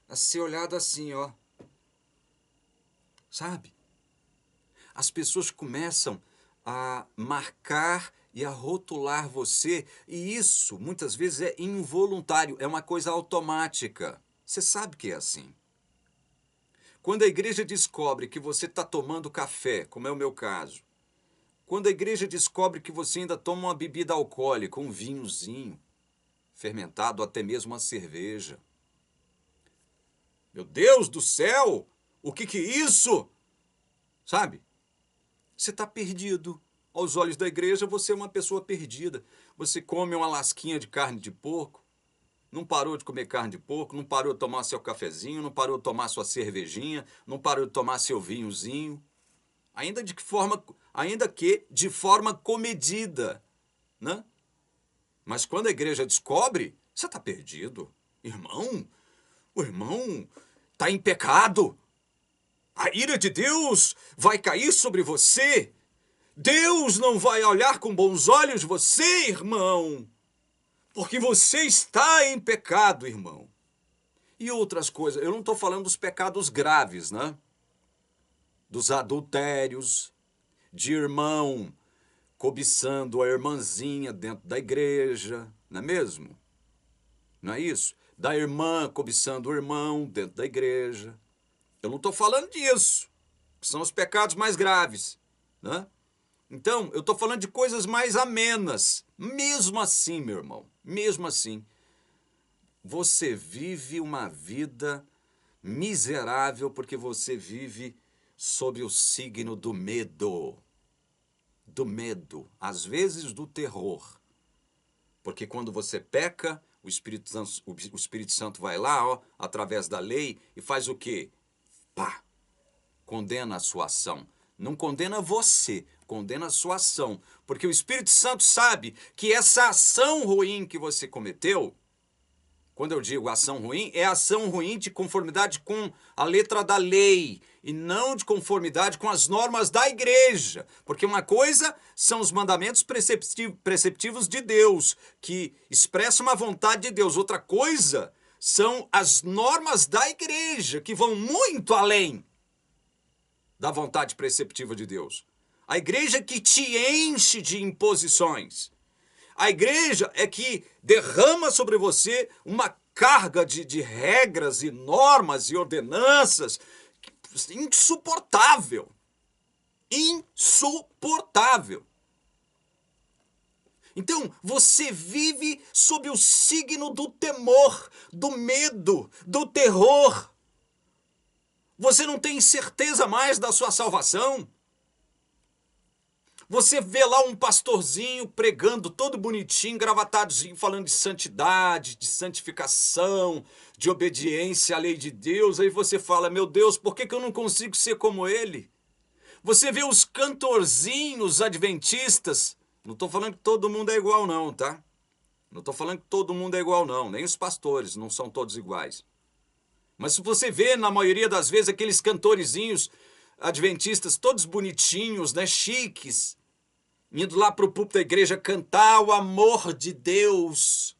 a ser olhado assim, ó. Sabe? As pessoas começam a marcar e a rotular você, e isso muitas vezes é involuntário, é uma coisa automática. Você sabe que é assim. Quando a igreja descobre que você está tomando café, como é o meu caso, quando a igreja descobre que você ainda toma uma bebida alcoólica, um vinhozinho fermentado, até mesmo uma cerveja. Meu Deus do céu! O que é isso? Sabe? Você está perdido. Aos olhos da igreja, você é uma pessoa perdida. Você come uma lasquinha de carne de porco, não parou de comer carne de porco, não parou de tomar seu cafezinho, não parou de tomar sua cervejinha, não parou de tomar seu vinhozinho. Ainda que de forma comedida, né? Mas quando a igreja descobre, você está perdido. Irmão, o irmão está em pecado. A ira de Deus vai cair sobre você. Deus não vai olhar com bons olhos você, irmão, porque você está em pecado, irmão. E outras coisas, eu não estou falando dos pecados graves, né? Dos adultérios, de irmão cobiçando a irmãzinha dentro da igreja, não é mesmo? Não é isso? Da irmã cobiçando o irmão dentro da igreja. Eu não estou falando disso, que são os pecados mais graves, né? Então, eu estou falando de coisas mais amenas. Mesmo assim, meu irmão, mesmo assim, você vive uma vida miserável porque você vive sob o signo do medo. Do medo, às vezes do terror. Porque quando você peca, o Espírito Santo vai lá, ó, através da lei, e faz o quê? Pá! Condena a sua ação. Não condena você, condena a sua ação. Porque o Espírito Santo sabe que essa ação ruim que você cometeu, quando eu digo ação ruim, é ação ruim de conformidade com a letra da lei e não de conformidade com as normas da igreja. Porque uma coisa são os mandamentos preceptivos de Deus, que expressam uma vontade de Deus. Outra coisa são as normas da igreja, que vão muito além da vontade preceptiva de Deus. A igreja que te enche de imposições. A igreja é que derrama sobre você uma carga de regras e normas e ordenanças insuportável. Insuportável. Então, você vive sob o signo do temor, do medo, do terror. Você não tem certeza mais da sua salvação. Você vê lá um pastorzinho pregando todo bonitinho, gravatadozinho, falando de santidade, de santificação, de obediência à lei de Deus. Aí você fala, meu Deus, por que eu não consigo ser como ele? Você vê os cantorzinhos adventistas. Não estou falando que todo mundo é igual não, tá? Não estou falando que todo mundo é igual não. Nem os pastores não são todos iguais. Mas se você vê, na maioria das vezes, aqueles cantorezinhos adventistas todos bonitinhos, né, chiques, indo lá para o púlpito da igreja cantar o amor de Deus,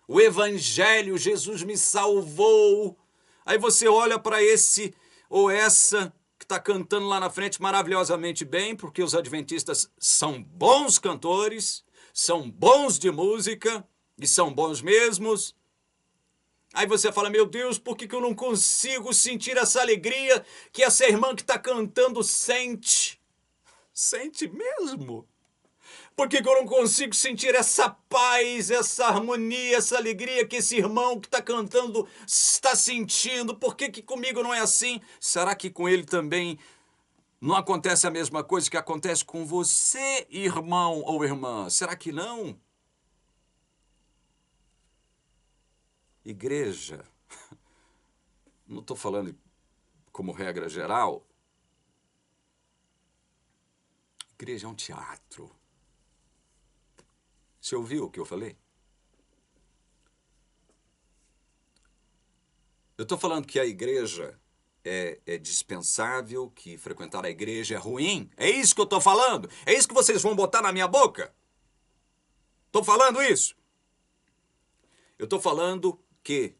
o evangelho, Jesus me salvou. Aí você olha para esse ou essa que está cantando lá na frente maravilhosamente bem, porque os adventistas são bons cantores, são bons de música, e são bons mesmos. Aí você fala, meu Deus, por que eu não consigo sentir essa alegria que essa irmã que está cantando sente? Sente mesmo? Por que eu não consigo sentir essa paz, essa harmonia, essa alegria que esse irmão que está cantando está sentindo? Por que comigo não é assim? Será que com ele também não acontece a mesma coisa que acontece com você, irmão ou irmã? Será que não? Igreja, não estou falando como regra geral, igreja é um teatro. Você ouviu o que eu falei? Eu estou falando que a igreja é dispensável, que frequentar a igreja é ruim. É isso que eu estou falando? É isso que vocês vão botar na minha boca? Estou falando isso? Eu estou falando que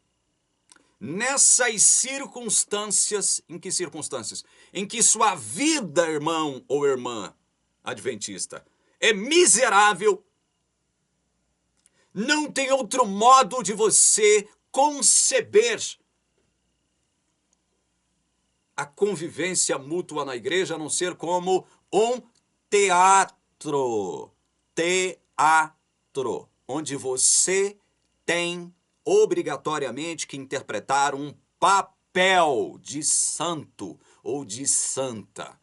nessas circunstâncias, em que circunstâncias? Em que sua vida, irmão ou irmã adventista, é miserável, não tem outro modo de você conceber a convivência mútua na igreja a não ser como um teatro. Teatro. Onde você tem obrigatoriamente que interpretar um papel de santo ou de santa.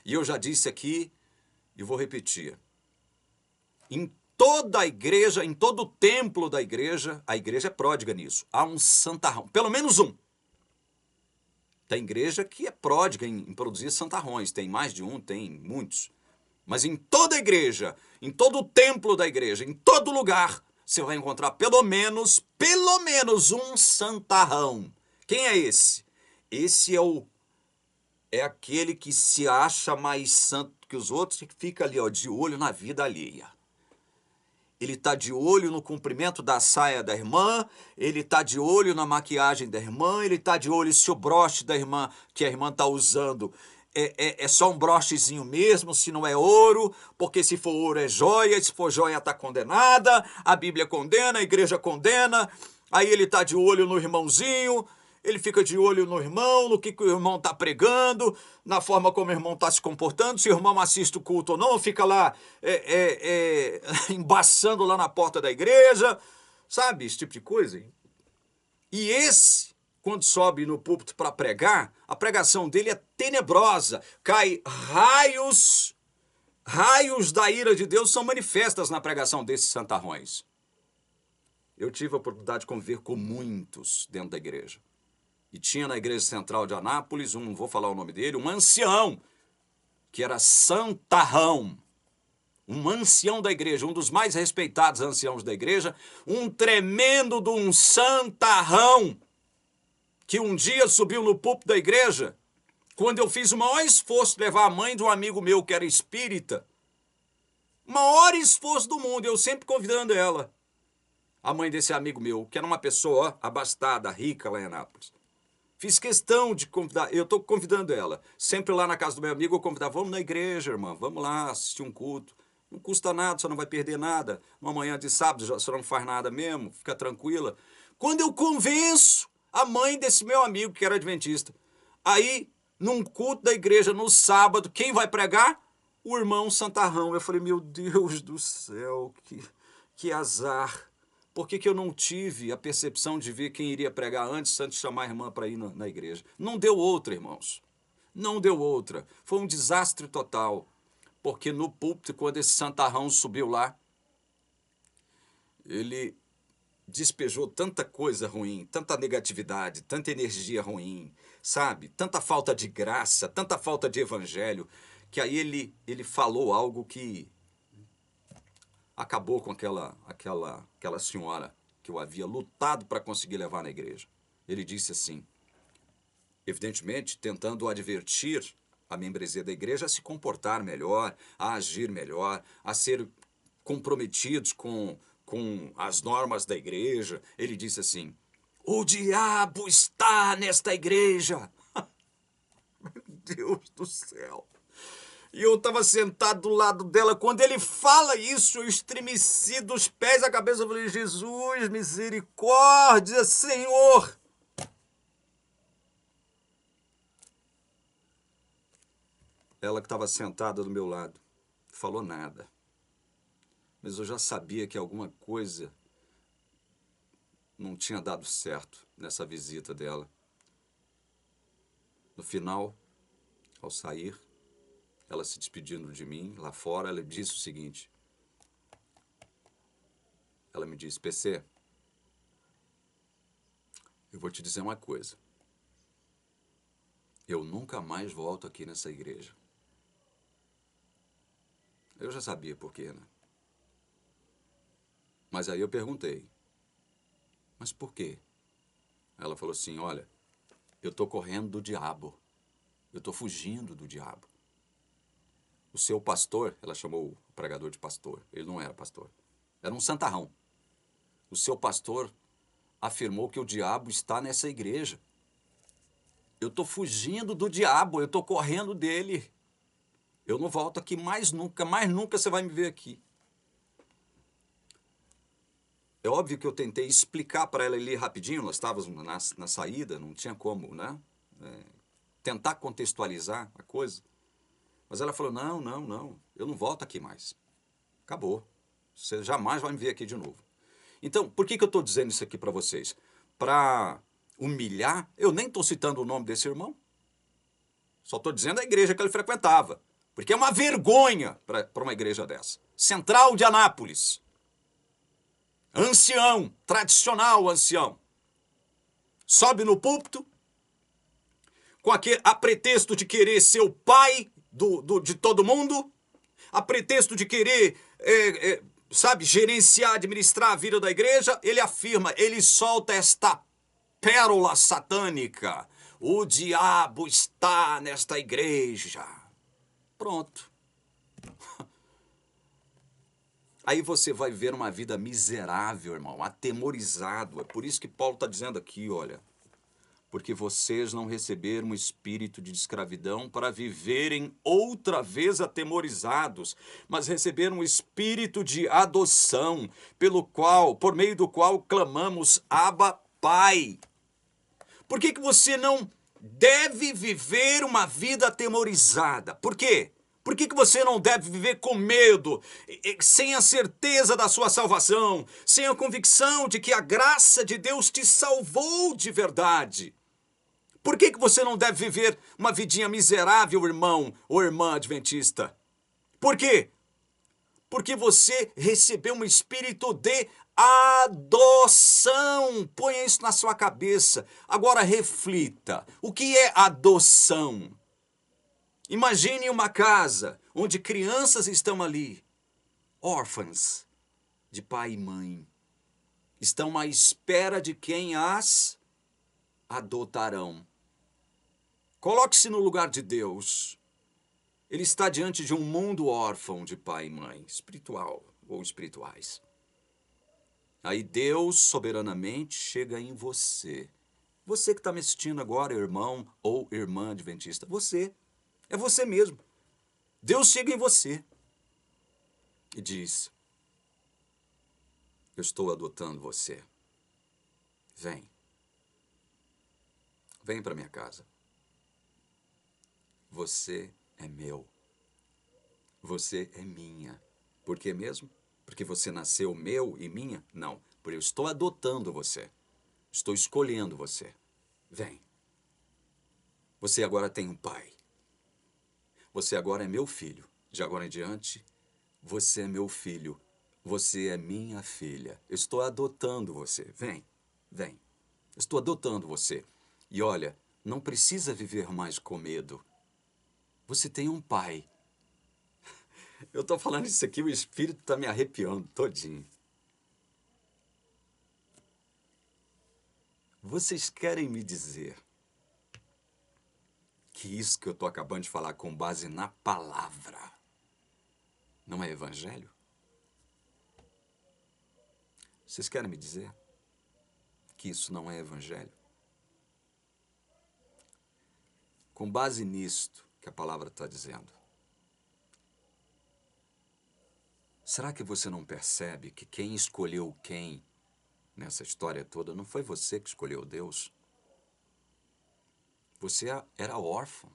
E eu já disse aqui e vou repetir. Em toda a igreja, em todo o templo da igreja, a igreja é pródiga nisso. Há um santarrão, pelo menos um. Tem igreja que é pródiga em produzir santarrões, tem mais de um, tem muitos. Mas em toda a igreja, em todo o templo da igreja, em todo lugar, você vai encontrar pelo menos um santarrão. Quem é esse? Esse é aquele que se acha mais santo que os outros e que fica ali, ó, de olho na vida alheia. Ele está de olho no comprimento da saia da irmã, ele está de olho na maquiagem da irmã, ele está de olho se o broche da irmã, que a irmã está usando, é só um brochezinho mesmo, se não é ouro, porque se for ouro é joia, se for joia está condenada, a Bíblia condena, a igreja condena, aí ele está de olho no irmãozinho, ele fica de olho no irmão, no que o irmão está pregando, na forma como o irmão está se comportando, se o irmão assiste o culto ou não, fica lá embaçando lá na porta da igreja, sabe? Esse tipo de coisa. E esse, quando sobe no púlpito para pregar, a pregação dele é tenebrosa, cai raios da ira de Deus são manifestas na pregação desses santarrões. Eu tive a oportunidade de conviver com muitos dentro da igreja. E tinha na igreja central de Anápolis, não vou falar o nome dele, um ancião, que era santarrão. Um ancião da igreja, um dos mais respeitados anciãos da igreja, um tremendo de um santarrão, que um dia subiu no púlpito da igreja, quando eu fiz o maior esforço de levar a mãe de um amigo meu que era espírita, o maior esforço do mundo, eu sempre convidando ela, a mãe desse amigo meu, que era uma pessoa abastada, rica lá em Anápolis. Fiz questão de convidar, eu estou convidando ela. Sempre lá na casa do meu amigo eu convidava, vamos na igreja, irmã, vamos lá assistir um culto. Não custa nada, você não vai perder nada. Uma manhã de sábado, você não faz nada mesmo, fica tranquila. Quando eu convenço a mãe desse meu amigo, que era adventista, aí, num culto da igreja, no sábado, quem vai pregar? O irmão Santarrão. Eu falei, meu Deus do céu, que azar. Por que eu não tive a percepção de ver quem iria pregar antes de chamar a irmã para ir na igreja? Não deu outra, irmãos. Não deu outra. Foi um desastre total. Porque no púlpito, quando esse santarrão subiu lá, ele despejou tanta coisa ruim, tanta negatividade, tanta energia ruim, sabe? Tanta falta de graça, tanta falta de evangelho, que aí ele falou algo que acabou com aquela senhora que eu havia lutado para conseguir levar na igreja. Ele disse assim, evidentemente tentando advertir a membresia da igreja a se comportar melhor, a agir melhor, a ser comprometidos com as normas da igreja. Ele disse assim, o diabo está nesta igreja. Meu Deus do céu. E eu estava sentado do lado dela. Quando ele fala isso, eu estremeci dos pés à cabeça. Eu falei, Jesus, misericórdia, Senhor. Ela que estava sentada do meu lado, falou nada. Mas eu já sabia que alguma coisa não tinha dado certo nessa visita dela. No final, ao sair, ela se despedindo de mim, lá fora, ela disse o seguinte. Ela me disse, PC, eu vou te dizer uma coisa. Eu nunca mais volto aqui nessa igreja. Eu já sabia por quê, né? Mas aí eu perguntei, mas por quê? Ela falou assim, olha, eu estou correndo do diabo. Eu estou fugindo do diabo. O seu pastor, ela chamou o pregador de pastor. Ele não era pastor. Era um santarrão. O seu pastor afirmou que o diabo está nessa igreja. Eu estou fugindo do diabo, eu estou correndo dele. Eu não volto aqui mais nunca você vai me ver aqui. É óbvio que eu tentei explicar para ela ali rapidinho, nós estávamos na saída, não tinha como, né? Tentar contextualizar a coisa. Mas ela falou, não, eu não volto aqui mais. Acabou. Você jamais vai me ver aqui de novo. Então, por que eu estou dizendo isso aqui para vocês? Para humilhar, eu nem estou citando o nome desse irmão. Só estou dizendo a igreja que ele frequentava. Porque é uma vergonha para uma igreja dessa. Central de Anápolis. Ancião, tradicional ancião. Sobe no púlpito, a pretexto de querer ser o pai de todo mundo, a pretexto de querer, gerenciar, administrar a vida da igreja, ele afirma, ele solta esta pérola satânica. O diabo está nesta igreja. Pronto. Aí você vai ver uma vida miserável, irmão, atemorizado. É por isso que Paulo está dizendo aqui, olha, porque vocês não receberam um espírito de escravidão para viverem outra vez atemorizados, mas receberam um espírito de adoção, por meio do qual clamamos, Abba, Pai. Por que você não deve viver uma vida atemorizada? Por quê? Por que você não deve viver com medo, sem a certeza da sua salvação, sem a convicção de que a graça de Deus te salvou de verdade? Por que você não deve viver uma vidinha miserável, irmão ou irmã adventista? Por quê? Porque você recebeu um espírito de adoção. Ponha isso na sua cabeça. Agora reflita. O que é adoção? Imagine uma casa onde crianças estão ali, órfãs de pai e mãe. Estão à espera de quem as adotarão. Coloque-se no lugar de Deus. Ele está diante de um mundo órfão de pai e mãe, espiritual ou espirituais. Aí Deus soberanamente chega em você. Você que está me assistindo agora, irmão ou irmã adventista. Você. É você mesmo. Deus chega em você e diz, eu estou adotando você. Vem. Vem para minha casa. Você é meu. Você é minha. Por que mesmo? Porque você nasceu meu e minha? Não. Porque eu estou adotando você. Estou escolhendo você. Vem. Você agora tem um pai. Você agora é meu filho. De agora em diante, você é meu filho. Você é minha filha. Eu estou adotando você. Vem. Vem. Estou adotando você. E olha, não precisa viver mais com medo. Você tem um pai. Eu estou falando isso aqui, o espírito está me arrepiando todinho. Vocês querem me dizer que isso que eu estou acabando de falar com base na palavra não é evangelho? Vocês querem me dizer que isso não é evangelho? Com base nisto que a palavra está dizendo, será que você não percebe que quem escolheu quem nessa história toda não foi você que escolheu Deus? Você era órfão.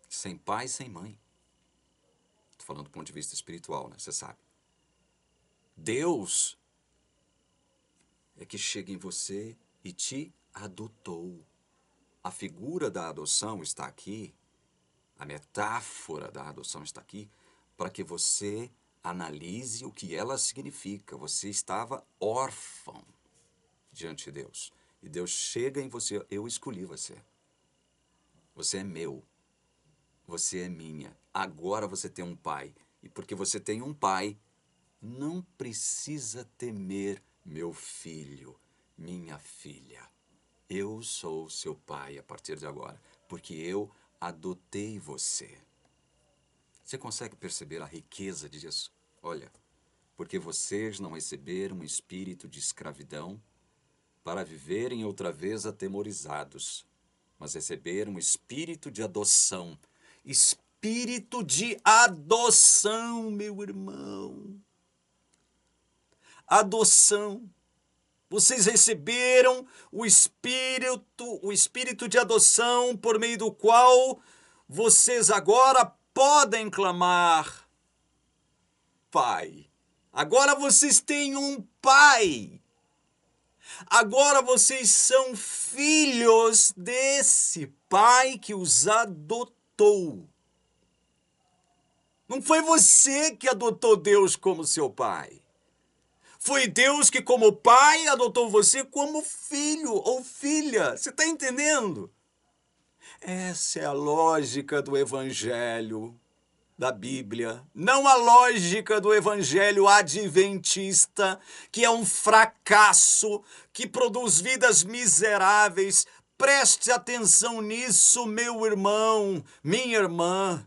Sem pai, sem mãe. Estou falando do ponto de vista espiritual, né? Você sabe. Deus é que chega em você e te adotou. A figura da adoção está aqui, a metáfora da adoção está aqui, para que você analise o que ela significa. Você estava órfão diante de Deus. E Deus chega em você, eu escolhi você. Você é meu. Você é minha. Agora você tem um pai. E porque você tem um pai, não precisa temer, meu filho, minha filha. Eu sou seu pai a partir de agora, porque eu adotei você. Você consegue perceber a riqueza disso? Olha, porque vocês não receberam um espírito de escravidão para viverem outra vez atemorizados, mas receberam um espírito de adoção. Espírito de adoção, meu irmão. Adoção. Vocês receberam o espírito de adoção por meio do qual vocês agora podem clamar, Pai. Agora vocês têm um Pai. Agora vocês são filhos desse Pai que os adotou. Não foi você que adotou Deus como seu Pai. Foi Deus que, como Pai, adotou você como filho ou filha. Você está entendendo? Essa é a lógica do Evangelho da Bíblia. Não a lógica do Evangelho adventista, que é um fracasso, que produz vidas miseráveis. Preste atenção nisso, meu irmão, minha irmã.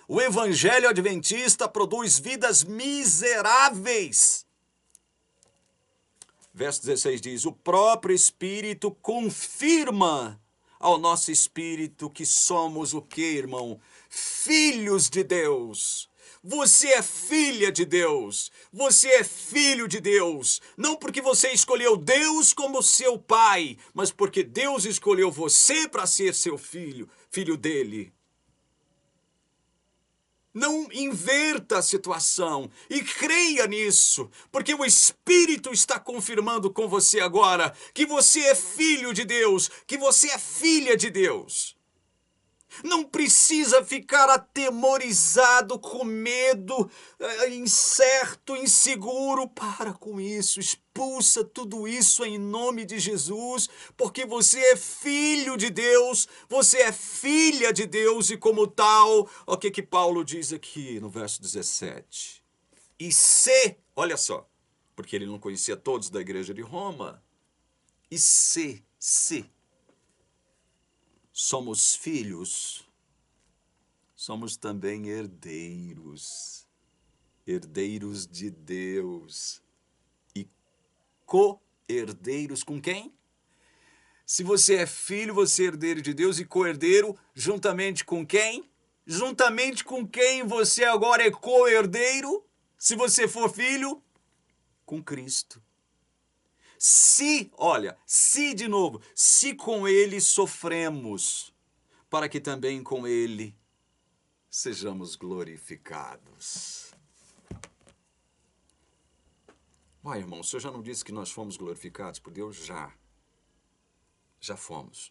O Evangelho adventista produz vidas miseráveis. Verso 16 diz, o próprio Espírito confirma ao nosso espírito que somos o quê, irmão? Filhos de Deus. Você é filha de Deus. Você é filho de Deus. Não porque você escolheu Deus como seu pai, mas porque Deus escolheu você para ser seu filho, filho dele. Não inverta a situação e creia nisso, porque o Espírito está confirmando com você agora que você é filho de Deus, que você é filha de Deus. Não precisa ficar atemorizado, com medo, incerto, inseguro. Para com isso, expulsa tudo isso em nome de Jesus, porque você é filho de Deus, você é filha de Deus e como tal, o que Paulo diz aqui no verso 17? E se, olha só, porque ele não conhecia todos da igreja de Roma, e se somos filhos, somos também herdeiros, herdeiros de Deus e co-herdeiros com quem? Se você é filho, você é herdeiro de Deus e co-herdeiro juntamente com quem? Juntamente com quem você agora é co-herdeiro? Se você for filho, com Cristo. Se com ele sofremos, para que também com ele sejamos glorificados. Uai, irmão, o senhor já não disse que nós fomos glorificados por Deus? Já fomos.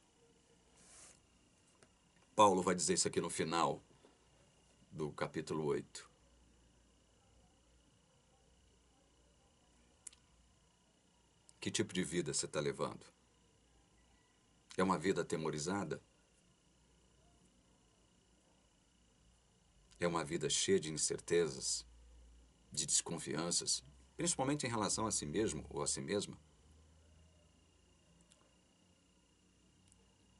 Paulo vai dizer isso aqui no final do capítulo 8. Que tipo de vida você está levando? É uma vida atemorizada? É uma vida cheia de incertezas, de desconfianças, principalmente em relação a si mesmo ou a si mesma?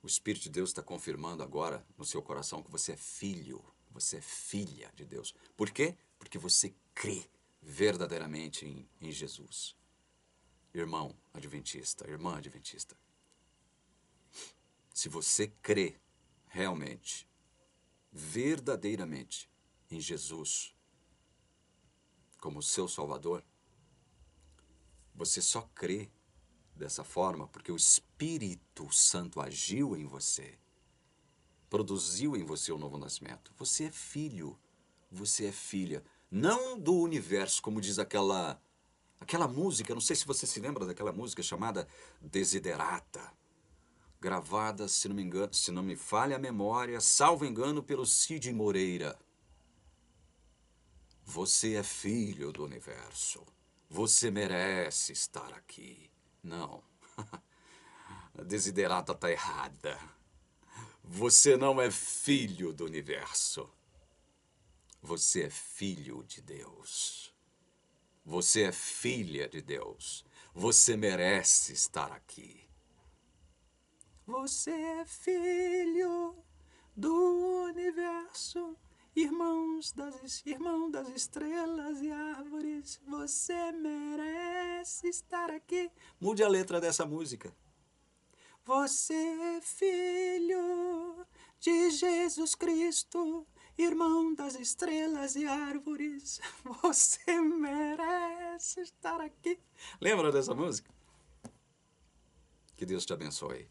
O Espírito de Deus está confirmando agora no seu coração que você é filho, você é filha de Deus. Por quê? Porque você crê verdadeiramente em Jesus. Irmão adventista, irmã adventista, se você crê realmente, verdadeiramente em Jesus como seu Salvador, você só crê dessa forma porque o Espírito Santo agiu em você, produziu em você o novo nascimento. Você é filho, você é filha, não do universo, como diz aquela música, não sei se você se lembra daquela música chamada Desiderata, gravada, se não me engano, se não me falha a memória, salvo engano, pelo Cid Moreira. Você é filho do universo. Você merece estar aqui. Não. A Desiderata está errada. Você não é filho do universo. Você é filho de Deus. Você é filha de Deus. Você merece estar aqui. Você é filho do universo Irmão das estrelas e árvores, você merece estar aqui. Mude a letra dessa música. Você é filho de Jesus Cristo, irmão das estrelas e árvores, você merece estar aqui. Lembra dessa música? Que Deus te abençoe.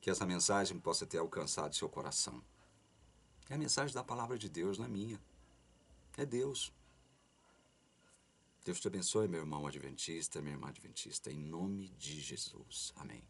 Que essa mensagem possa ter alcançado seu coração. É a mensagem da palavra de Deus, não é minha. É Deus. Deus te abençoe, meu irmão adventista, minha irmã adventista, em nome de Jesus. Amém.